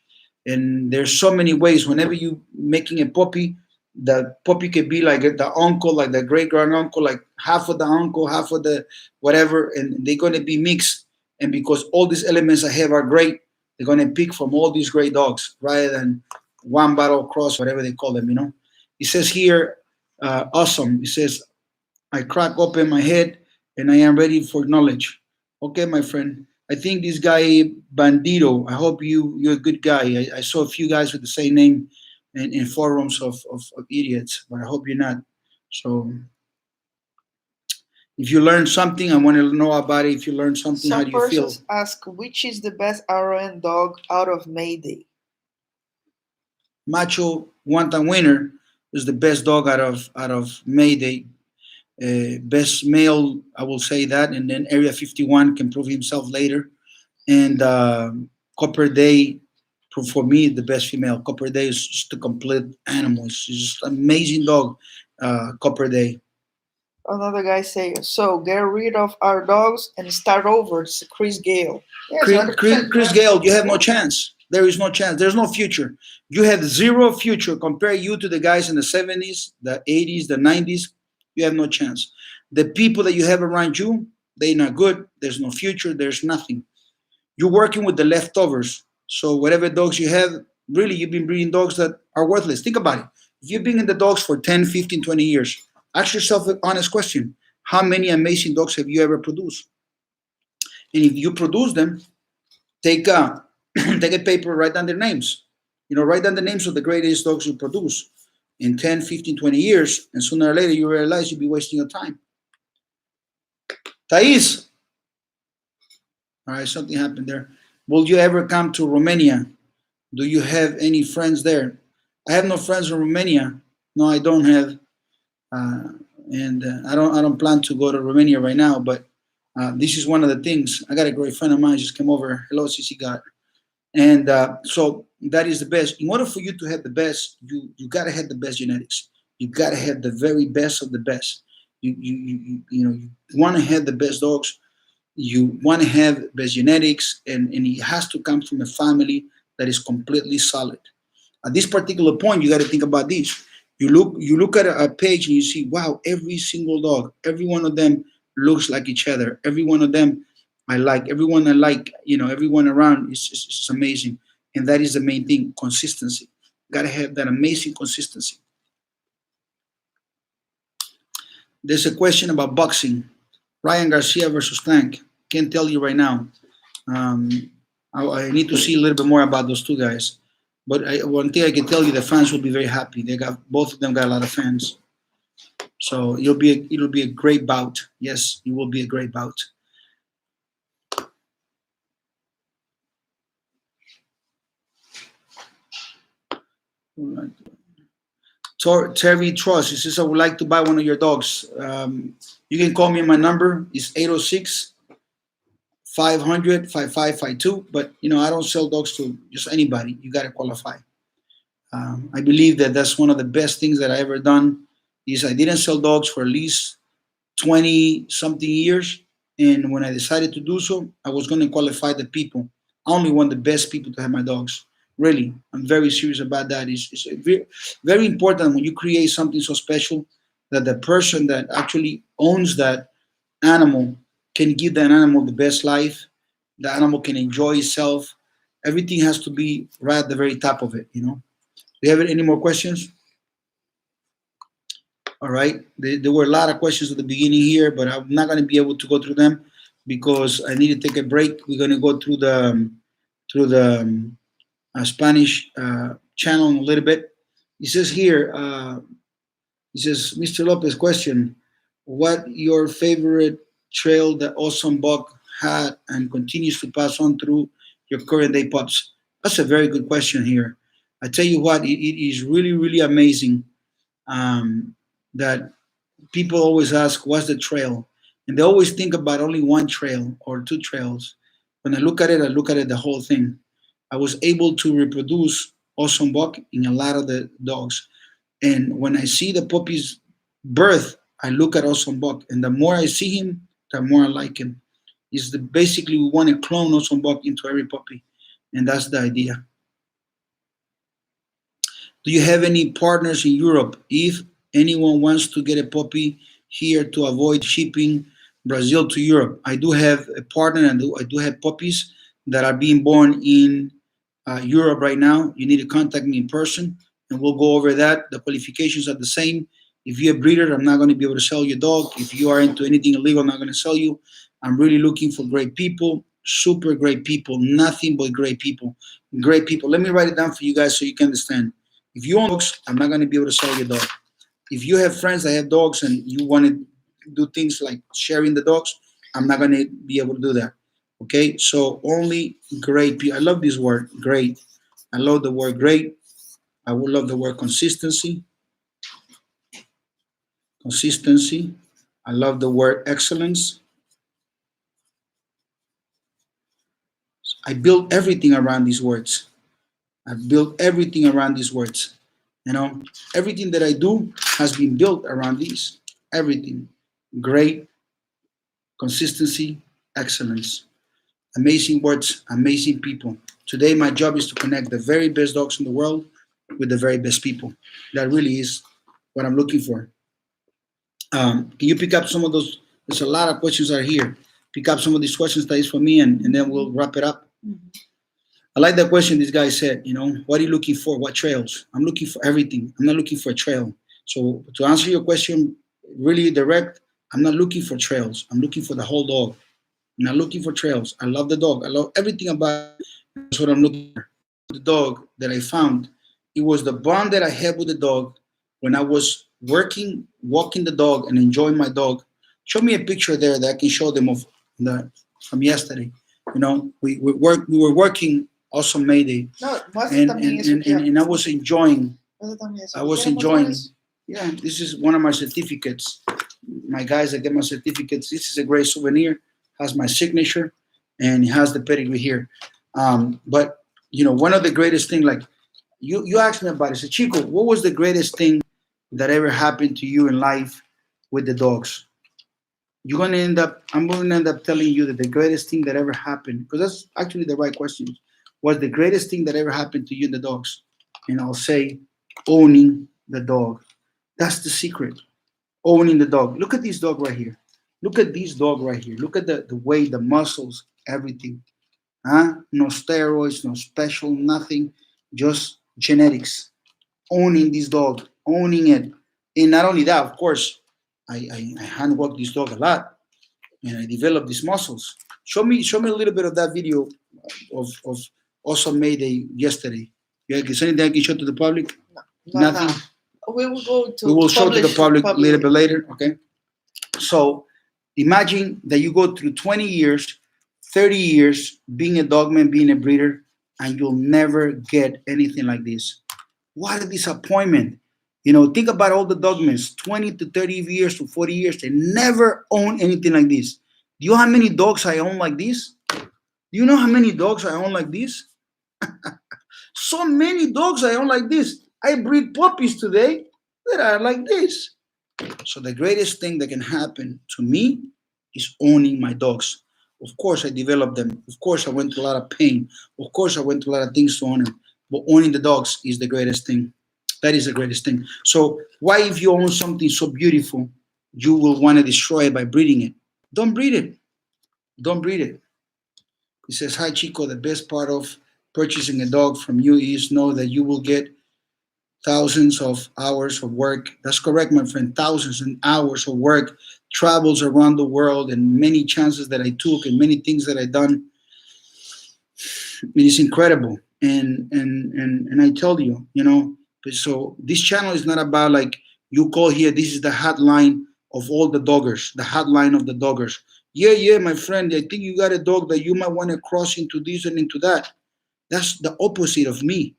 And there's so many ways. Whenever you making a puppy, the puppy could be like the uncle, like the great grand uncle, like half of the uncle, half of the whatever, and they're going to be mixed. And because all these elements I have are great, they're going to pick from all these great dogs rather than one battle cross, whatever they call them, you know. It says here, awesome. It says, I crack open my head and I am ready for knowledge. Okay, my friend. I think this guy, Bandito, I hope you're a good guy. I saw a few guys with the same name in forums of idiots, but I hope you're not. So if you learn something, I want to know about it. If you learn something, how do you feel? Some persons ask, which is the best RON dog out of Mayday? Macho One-Time Winner is the best dog out of Mayday. Best male, I will say that, and then Area 51 can prove himself later. And Copper Day, for me, the best female. Copper Day is just a complete animal. It's just an amazing dog, Copper Day. Another guy saying, so get rid of our dogs and start over. It's Chris Gale. Yes, Chris Gale, you have no chance. There is no chance. There's no future. You have zero future. Compare you to the guys in the 70s, the 80s, the 90s. You have no chance. The people that you have around you, they're not good. There's no future. There's nothing. You're working with the leftovers. So whatever dogs you have, really, you've been breeding dogs that are worthless. Think about it. If you've been in the dogs for 10, 15, 20 years, ask yourself an honest question. How many amazing dogs have you ever produced? And if you produce them, take a paper, write down their names. You know, write down the names of the greatest dogs you produce in 10, 15, 20 years, and sooner or later you realize you'll be wasting your time. Thais. All right, something happened there. Will you ever come to Romania? Do you have any friends there? I have no friends in Romania. No, I don't have. I don't plan to go to Romania right now, but this is one of the things. I got a great friend of mine just came over. Hello, Cici God. And so that is the best. In order for you to have the best, you got to have the best genetics. You got to have the very best of the best. You want to have the best dogs. You want to have best genetics, and it has to come from a family that is completely solid. At this particular point, you got to think about this. You look at a page and you see, wow, every single dog, every one of them looks like each other. Every one of them I like. Everyone I like, everyone around is amazing. And that is the main thing, consistency. Got to have that amazing consistency. There's a question about boxing. Ryan Garcia versus Tank. can't tell you right now. Um, I need to see a little bit more about those two guys. But one thing I can tell you, the fans will be very happy. They got both of them got a lot of fans, so it'll be a great bout. Yes, it will be a great bout. Terry Trust, he says, I would like to buy one of your dogs. You can call me. My number is 806 500 5552. But, I don't sell dogs to just anybody. You got to qualify. I believe that that's one of the best things that I ever done is I didn't sell dogs for at least 20 something years. And when I decided to do so, I was going to qualify the people. I only want the best people to have my dogs. Really, I'm very serious about that. It's very, very important when you create something so special that the person that actually owns that animal can give that animal the best life. The animal can enjoy itself. Everything has to be right at the very top of it. Do you have any more questions? All right. There were a lot of questions at the beginning here, but I'm not going to be able to go through them because I need to take a break. We're going to go through the Spanish channel in a little bit. He says here, Mr. Lopez, question: what your favorite trail that Awesome Buck had and continues to pass on through your current day pups? That's a very good question here. I tell you what, it is really, really amazing that people always ask, what's the trail? And they always think about only one trail or two trails. When I look at it the whole thing. I was able to reproduce Awesome Buck in a lot of the dogs. And when I see the puppy's birth, I look at Awesome Buck. And the more I see him, the more I like him. Basically we want to clone Awesome Buck into every puppy. And that's the idea. Do you have any partners in Europe? If anyone wants to get a puppy here to avoid shipping Brazil to Europe, I do have a partner and I do have puppies that are being born in Europe right now. You need to contact me in person and we'll go over that. The qualifications are the same. If you're a breeder, I'm not going to be able to sell your dog. If you are into anything illegal, I'm not going to sell you. I'm really looking for great people, super great people, nothing but great people. Great people. Let me write it down for you guys so you can understand. If you own dogs, I'm not going to be able to sell your dog. If you have friends that have dogs and you want to do things like sharing the dogs, I'm not going to be able to do that. Okay, so only great people. I love this word, great. I love the word great. I would love the word consistency. Consistency. I love the word excellence. I built everything around these words. I built everything around these words. Everything that I do has been built around these. Everything. Great, consistency, excellence. Amazing words, amazing people. Today, my job is to connect the very best dogs in the world with the very best people. That really is what I'm looking for. Can you pick up some of those? There's a lot of questions are here. Pick up some of these questions that is for me, and then we'll wrap it up. Mm-hmm. I like that question this guy said, what are you looking for? What trails? I'm looking for everything. I'm not looking for a trail. So to answer your question really direct, I'm not looking for trails. I'm looking for the whole dog. I'm not looking for trails. I love the dog. I love everything about it. That's what I'm looking for. The dog that I found, it was the bond that I had with the dog when I was walking the dog and enjoying my dog. Show me a picture there that I can show them of from yesterday. We were working Awesome Mayday. No, and I was enjoying. Yeah, this is one of my certificates. My guys that get my certificates. This is a great souvenir. Has my signature, and it has the pedigree here. But one of the greatest thing, like you asked me about it. So Chico, what was the greatest thing that ever happened to you in life with the dogs? I'm going to end up telling you that the greatest thing that ever happened, because that's actually the right question, was the greatest thing that ever happened to you and the dogs. And I'll say, owning the dog. That's the secret. Owning the dog. Look at this dog right here. Look at this dog right here. Look at the weight, the muscles, everything. No steroids, no special, nothing. Just genetics. Owning this dog. Owning it. And not only that, of course, I hand walk this dog a lot. And I developed these muscles. Show me a little bit of that video of Awesome Mayday yesterday. Yeah, is anything I can show to the public? No, not Nothing. now. We will go to We will show to the public a publish little bit later. Okay. So imagine that you go through 20 years, 30 years being a dogman, being a breeder, and you'll never get anything like this. What a disappointment. Think about all the dogmans, 20 to 30 years to 40 years, they never own anything like this. Do you know how many dogs I own like this? Do you know how many dogs I own like this? So many dogs I own like this. I breed puppies today that are like this. So the greatest thing that can happen to me is owning my dogs. Of course, I developed them. Of course, I went through a lot of pain. Of course, I went through a lot of things to own them. But owning the dogs is the greatest thing. That is the greatest thing. So why, if you own something so beautiful, you will want to destroy it by breeding it? Don't breed it. Don't breed it. He says, hi, Chico. The best part of purchasing a dog from you is know that you will get thousands of hours of work. That's correct, my friend. Thousands and hours of work, travels around the world, and many chances that I took and many things that I done. It is incredible. And I tell you, so this channel is not about like you call here, this is the hotline of all the doggers, the hotline of the doggers. Yeah, my friend, I think you got a dog that you might want to cross into this and into that. That's the opposite of me.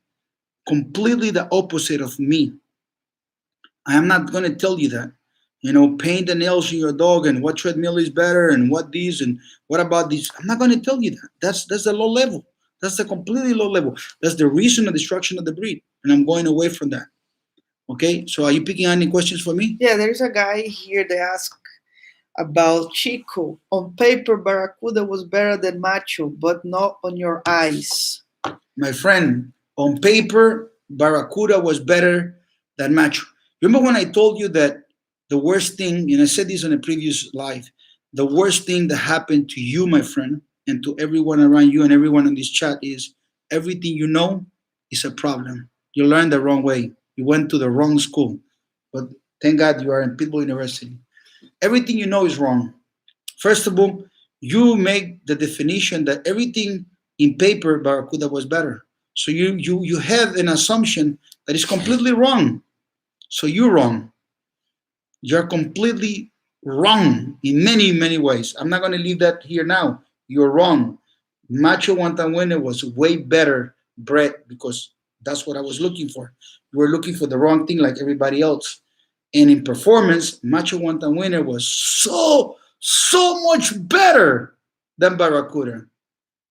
Completely the opposite of me. I am not going to tell you that. Paint the nails in your dog and what treadmill is better and what these and what about these. I'm not going to tell you that. That's the low level. That's the completely low level. That's the reason of destruction of the breed. And I'm going away from that. Okay, so are you picking any questions for me? Yeah, there's a guy here that asked about Chico. On paper, Barracuda was better than Macho, but not on your eyes. My friend, on paper, Barracuda was better than Macho. Remember when I told you that the worst thing, and I said this on a previous live, the worst thing that happened to you, my friend, and to everyone around you and everyone in this chat is everything you know is a problem. You learned the wrong way. You went to the wrong school. But thank God you are in Pitbull University. Everything you know is wrong. First of all, you make the definition that everything in paper, Barracuda was better. So you have an assumption that is completely wrong. So you're wrong. You're completely wrong in many, many ways. I'm not going to leave that here now. You're wrong. Macho Guantanamera was way better bred because that's what I was looking for. You were looking for the wrong thing like everybody else. And in performance, Macho Guantanamera was so much better than Barracuda.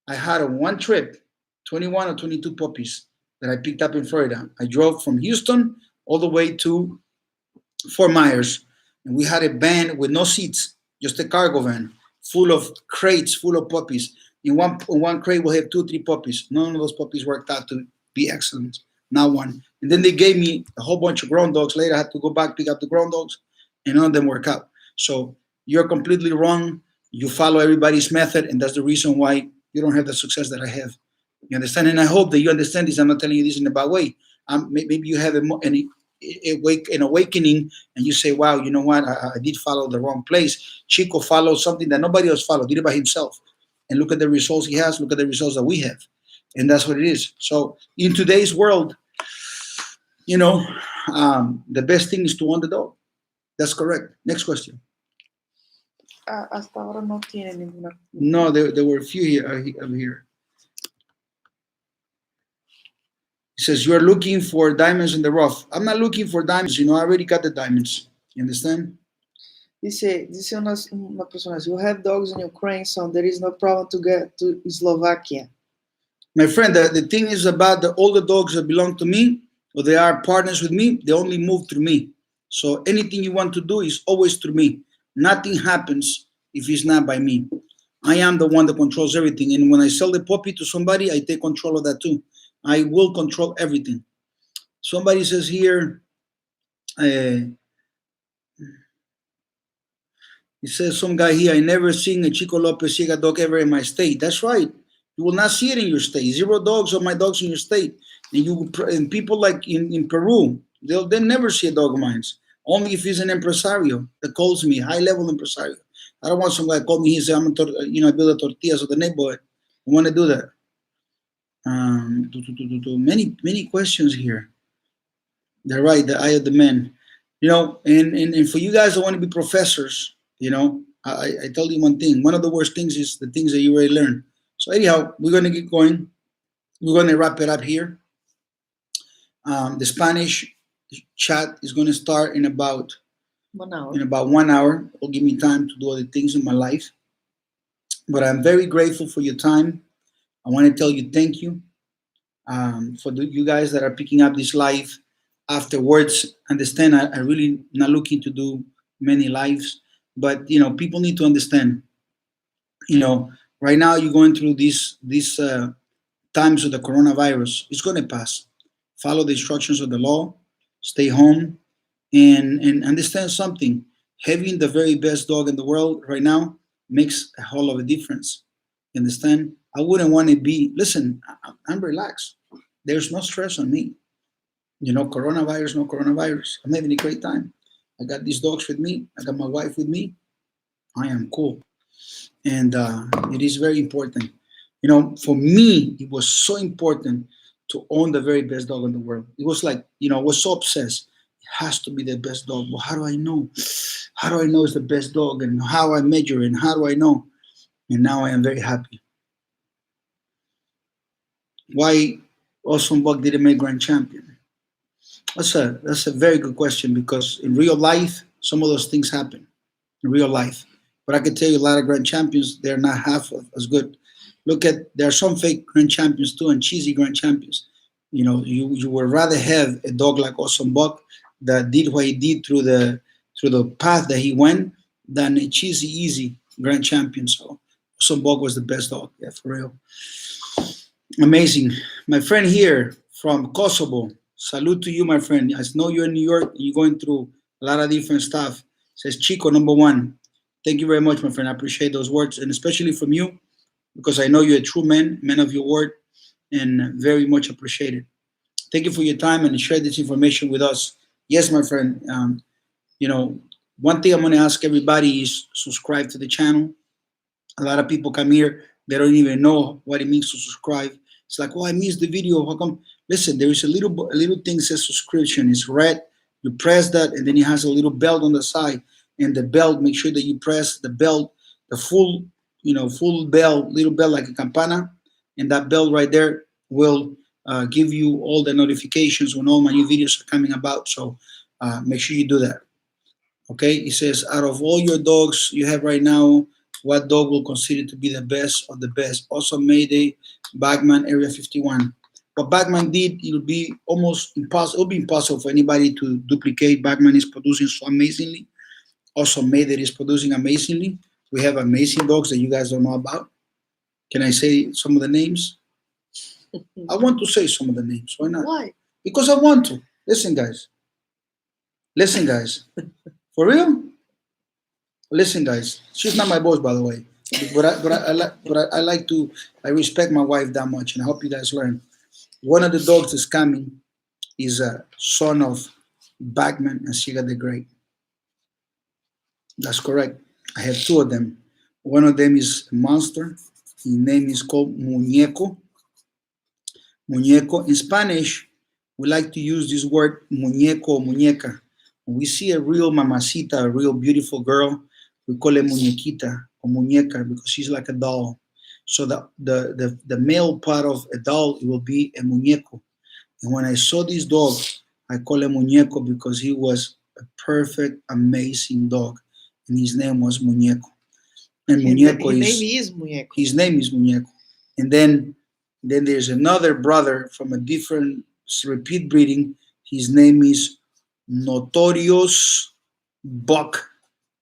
I had on one trip 21 or 22 puppies that I picked up in Florida. I drove from Houston all the way to Fort Myers, and we had a van with no seats, just a cargo van full of crates, full of puppies. In one crate, we'll have 2 or 3 puppies. None of those puppies worked out to be excellent, not one. And then they gave me a whole bunch of grown dogs. Later, I had to go back, pick up the grown dogs, and none of them work out. So you're completely wrong. You follow everybody's method, and that's the reason why you don't have the success that I have. You understand? And I hope that you understand this. I'm not telling you this in a bad way. Maybe you have an awakening, and you say, wow, you know what? I did follow the wrong place. Chico followed something that nobody else followed, did it by himself. And look at the results he has. Look at the results that we have. And that's what it is. So in today's world, the best thing is to own the dog. That's correct. Next question. Hasta ahora no tiene ninguna. No, there were a few here. Over here. He says, you're looking for diamonds in the rough. I'm not looking for diamonds. I already got the diamonds. You understand? Dice una persona, you have dogs in Ukraine, so there is no problem to get to Slovakia. My friend, the thing is about all the dogs that belong to me, or they are partners with me, they only move through me. So anything you want to do is always through me. Nothing happens if it's not by me. I am the one that controls everything. And when I sell the puppy to somebody, I take control of that too. I will control everything. Somebody says here, it says some guy here, I never seen a Chico Lopez Siga dog ever in my state. That's right. You will not see it in your state. 0 dogs of my dogs in your state. And people like in Peru, they'll never see a dog of mine. Only if he's an impresario that calls me, high-level impresario. I don't want some guy call me. He said, I build the tortillas of the neighborhood. I want to do that. Many questions here. They're right. The eye of the man. And for you guys that want to be professors, I tell you one thing. One of the worst things is the things that you already learned. So anyhow, we're going to get going. We're going to wrap it up here. The Spanish chat is going to start in about 1 hour. in about 1 hour. It'll give me time to do other things in my life. But I'm very grateful for your time. I want to tell you thank you for you guys that are picking up this live afterwards. Understand, I really not looking to do many lives, but people need to understand. Right now you're going through these times of the coronavirus. It's going to pass. Follow the instructions of the law. Stay home, and understand something. Having the very best dog in the world right now makes a whole of a difference. You understand? I wouldn't want to be. Listen, I'm relaxed. There's no stress on me. Coronavirus, no coronavirus. I'm having a great time. I got these dogs with me. I got my wife with me. I am cool. And it is very important. For me, it was so important to own the very best dog in the world. It was like, I was so obsessed. It has to be the best dog. Well, how do I know? How do I know it's the best dog? And how I measure and how do I know? And now I am very happy. Why Awesome Buck didn't make grand champion? That's a very good question, because in real life, some of those things happen in real life. But I can tell you a lot of grand champions, they're not half as good. There are some fake grand champions too, and cheesy grand champions. You would rather have a dog like Awesome Buck that did what he did through the path that he went than a cheesy, easy grand champion. So Awesome Buck was the best dog, yeah, for real. Amazing. My friend here from Kosovo, salute to you, my friend. I know you're in New York, you're going through a lot of different stuff. Says Chico, #1. Thank you very much, my friend. I appreciate those words, and especially from you, because I know you're a true man of your word, and very much appreciated. Thank you for your time and share this information with us. Yes, my friend. One thing I'm going to ask everybody is subscribe to the channel. A lot of people come here, they don't even know what it means to subscribe. It's like, oh, I missed the video. How come? Listen, there is a little thing that says subscription. It's red. You press that, and then it has a little bell on the side. And the bell, make sure that you press the bell, the full bell, little bell like a campana, and that bell right there will give you all the notifications when all my new videos are coming about. So make sure you do that. Okay, it says, out of all your dogs you have right now, what dog will consider to be the best of the best? Also, Mayday, Bagman, Area 51. What Bagman did, it'll be almost impossible. It'll be impossible for anybody to duplicate. Bagman is producing so amazingly. Also, Mayday is producing amazingly. We have amazing dogs that you guys don't know about. Can I say some of the names? I want to say some of the names. Why not? Why? Because I want to. Listen, guys. For real? Listen, guys. She's not my boss, by the way. I respect my wife that much, and I hope you guys learn. One of the dogs that's coming is a son of Bagman and Siga the Great. That's correct. I have two of them. One of them is a monster. His name is called Muñeco. Muñeco. In Spanish, we like to use this word muñeco or muñeca. When we see a real mamacita, a real beautiful girl, we call her muñequita or muñeca because she's like a doll. So the male part of a doll, it will be a muñeco. And when I saw this dog, I call him muñeco because he was a perfect, amazing dog. And his name was Muñeco. And Muñeco his name is Muñeco. And then there's another brother from a different repeat breeding. His name is Notorious Buck.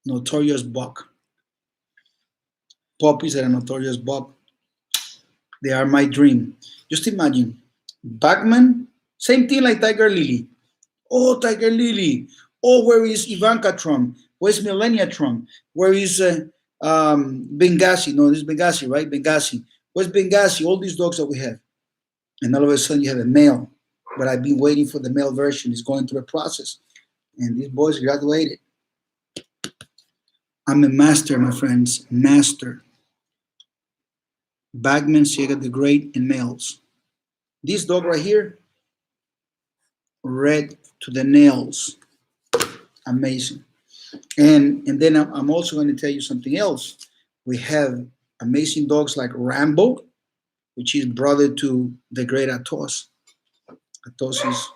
Notorious Buck. Puppies that are Notorious Buck. They are my dream. Just imagine. Bagman, same thing like Tiger Lily. Oh, Tiger Lily. Oh, where is Ivanka Trump? Where's Melania Trump? Where is Benghazi? No, this is Benghazi, right? Benghazi. Where's Benghazi? All these dogs that we have. And all of a sudden you have a male. But I've been waiting for the male version. It's going through a process. And these boys graduated. I'm a master, my friends. Master. Bagman, Ciega the Great, and males. This dog right here, red to the nails. Amazing. And then I'm also going to tell you something else. We have amazing dogs like Rambo, which is brother to the great Atos. Atos is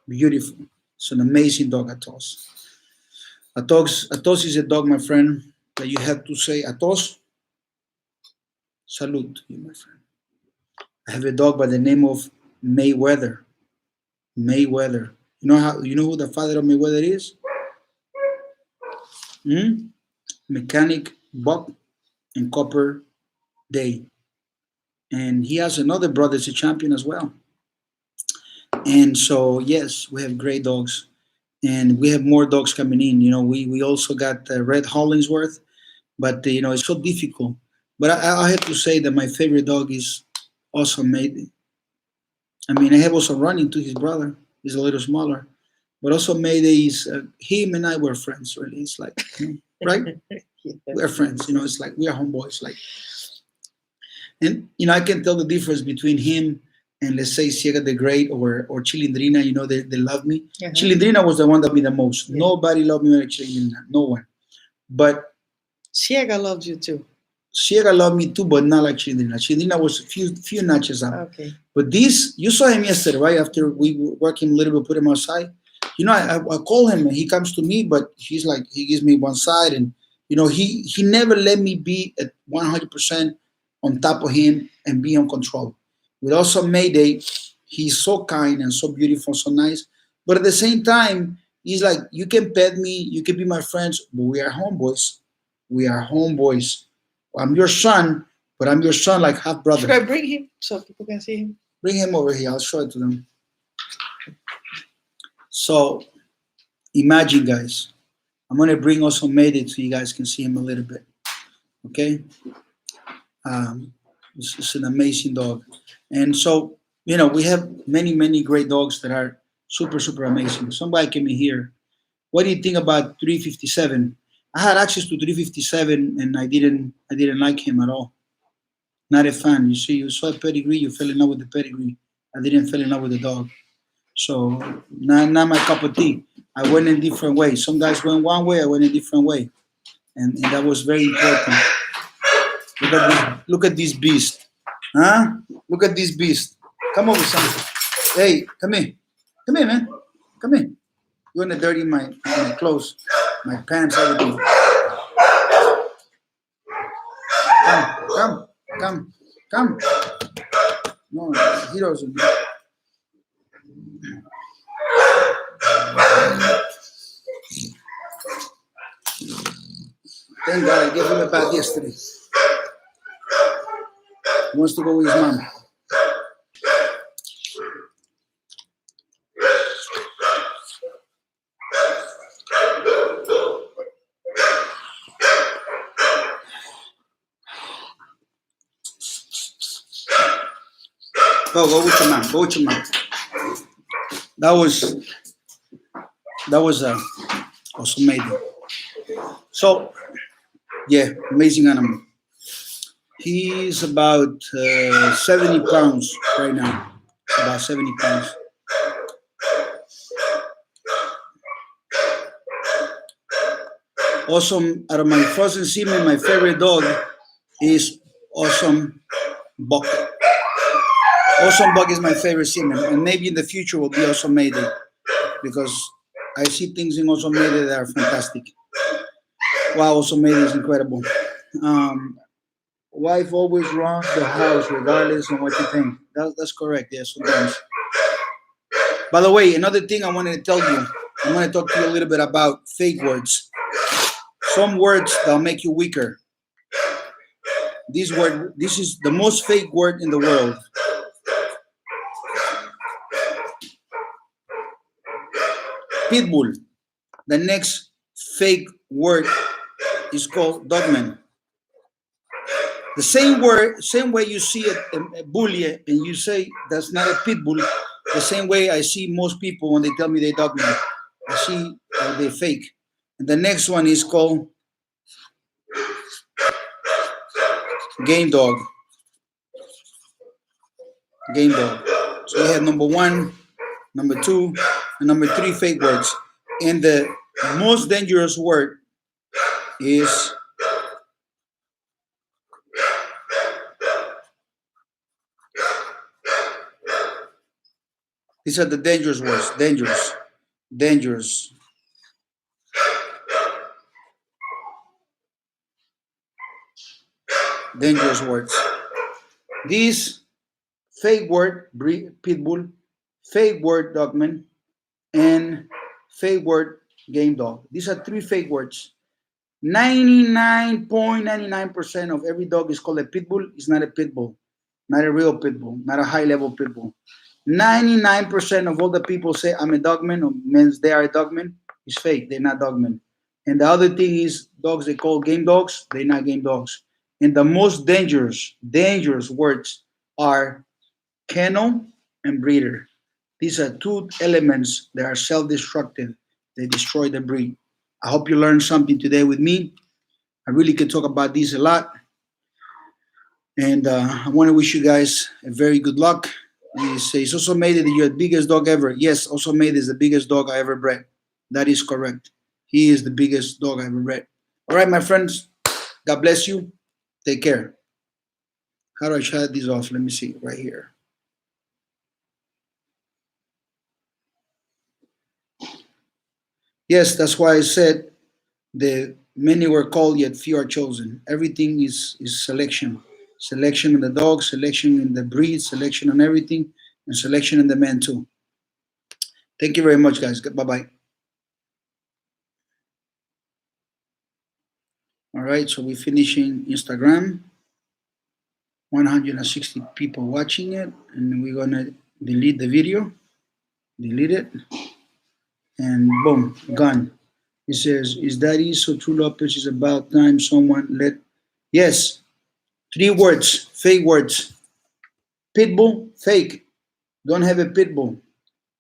beautiful. It's an amazing dog, Atos. Atos is a dog, my friend, that you have to say, Atos, salute to you, my friend. I have a dog by the name of Mayweather. Mayweather. You know who the father of Mayweather is? Hmm? Mechanic Buck and Copper Day. And he has another brother that's a champion as well. And so, yes, we have great dogs. And we have more dogs coming in. We also got Red Hollingsworth, but, it's so difficult. But I have to say that my favorite dog is also Mayday. I mean, I have also run into his brother. He's a little smaller. But also Mayday is, him and I were friends, really. It's like, right? Yeah. We're friends. It's like we are homeboys. Like, and, I can tell the difference between him and, let's say, Ciega the Great or Chilindrina. They love me. Uh-huh. Chilindrina was the one that loved me the most. Yeah. Nobody loved me like Chilindrina. No one. But Ciega loved you too. Ciega loved me too, but not like Chilindrina. Chilindrina was a few notches up. Okay. But this, you saw him yesterday, right? After we worked him a little bit, put him outside. I call him and he comes to me, but he's like, he gives me one side, and he never let me be at 100% on top of him and be on control. With also Mayday, he's so kind and so beautiful, so nice. But at the same time, he's like, you can pet me, you can be my friends, but we are homeboys. We are homeboys. I'm your son, but I'm your son like half brother. Should I bring him so people can see him? Bring him over here. I'll show it to them. So imagine, guys. I'm going to bring also Mayday so you guys can see him a little bit. Okay? This is an amazing dog. And so, we have many, many great dogs that are super, super amazing. Somebody came in here. What do you think about 357? I had access to 357 and I didn't like him at all. Not a fan. You see, you saw a pedigree, you fell in love with the pedigree. I didn't fall in love with the dog. So not my cup of tea. I went in different ways. Some guys went one way, I went a different way. And that was very important. Look at this beast. Huh? Look at this beast. Come over, son. Hey, come here. Come here, man. Come here. You want to dirty my clothes, my pants, everything. Come. No, he doesn't. Thank God I gave him a bath yesterday. He wants to go with his mom. Go with your mom. Go with your mom. That was also amazing. So, yeah, amazing animal. He's about 70 pounds right now. About 70 pounds. Awesome. Out of my frozen semen, my favorite dog is Awesome Buck. Awesome Buck is my favorite semen, and maybe in the future will be Awesome Mayday, because I see things in Awesome Mayday that are fantastic. Wow, Awesome Mayday is incredible. Wife always runs the house regardless of what you think. That's correct, yes, sometimes. By the way, another thing I wanted to tell you, I'm going to talk to you a little bit about fake words. Some words that'll make you weaker. This is the most fake word in the world. Pitbull. The next fake word is called dogman. The same way you see a bully and you say that's not a pit bull, the same way I see most people when they tell me they dogman. I see they're fake. And the next one is called game dog, game dog. So we have number one, number two, and number three fake words. And the most dangerous word is, these are the dangerous words. Dangerous, dangerous, dangerous words. These fake word pitbull, fake word dogman, and fake word game dog. These are three fake words. 99.99% of every dog is called a pit bull. It's not a pit bull, not a real pit bull, not a high level pit bull. 99% of all the people say I'm a dogman or means they are a dogman is fake. They're not dogmen. And the other thing is dogs they call game dogs. They're not game dogs. And the most dangerous words are kennel and breeder. These are two elements that are self-destructive. They destroy the breed. I hope you learned something today with me. I really could talk about these a lot. And I want to wish you guys a very good luck. It's also made that you're the biggest dog ever. Yes, also made is the biggest dog I ever bred. That is correct. He is the biggest dog I ever bred. All right, my friends. God bless you. Take care. How do I shut these off? Let me see right here. Yes, that's why I said the many were called, yet few are chosen. Everything is selection. Selection in the dog, selection in the breed, selection on everything, and selection in the man too. Thank you very much, guys. Bye-bye. All right, so we're finishing Instagram. 160 people watching it, and we're gonna delete the video. Delete it. And boom, gone. It says, is that it? So True Lopez is about time someone let. Yes, three words, fake words. Pitbull, fake. Don't have a pitbull.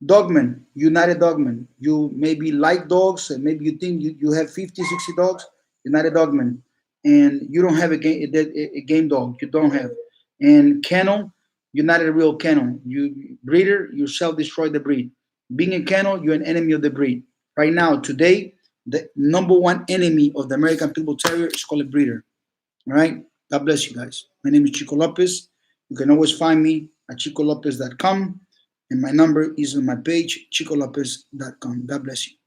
Dogman, you're not a dogman. You maybe like dogs, and maybe you think you have 50, 60 dogs. You're not a dogman. And you don't have a game dog. You don't have. And kennel, you're not a real kennel. You breeder, you self-destroy the breed. Being a kennel, you're an enemy of the breed. Right now, today, the number one enemy of the American Pit Bull Terrier is called a breeder. All right? God bless you guys. My name is Chico Lopez. You can always find me at chicolopez.com. And my number is on my page, chicolopez.com. God bless you.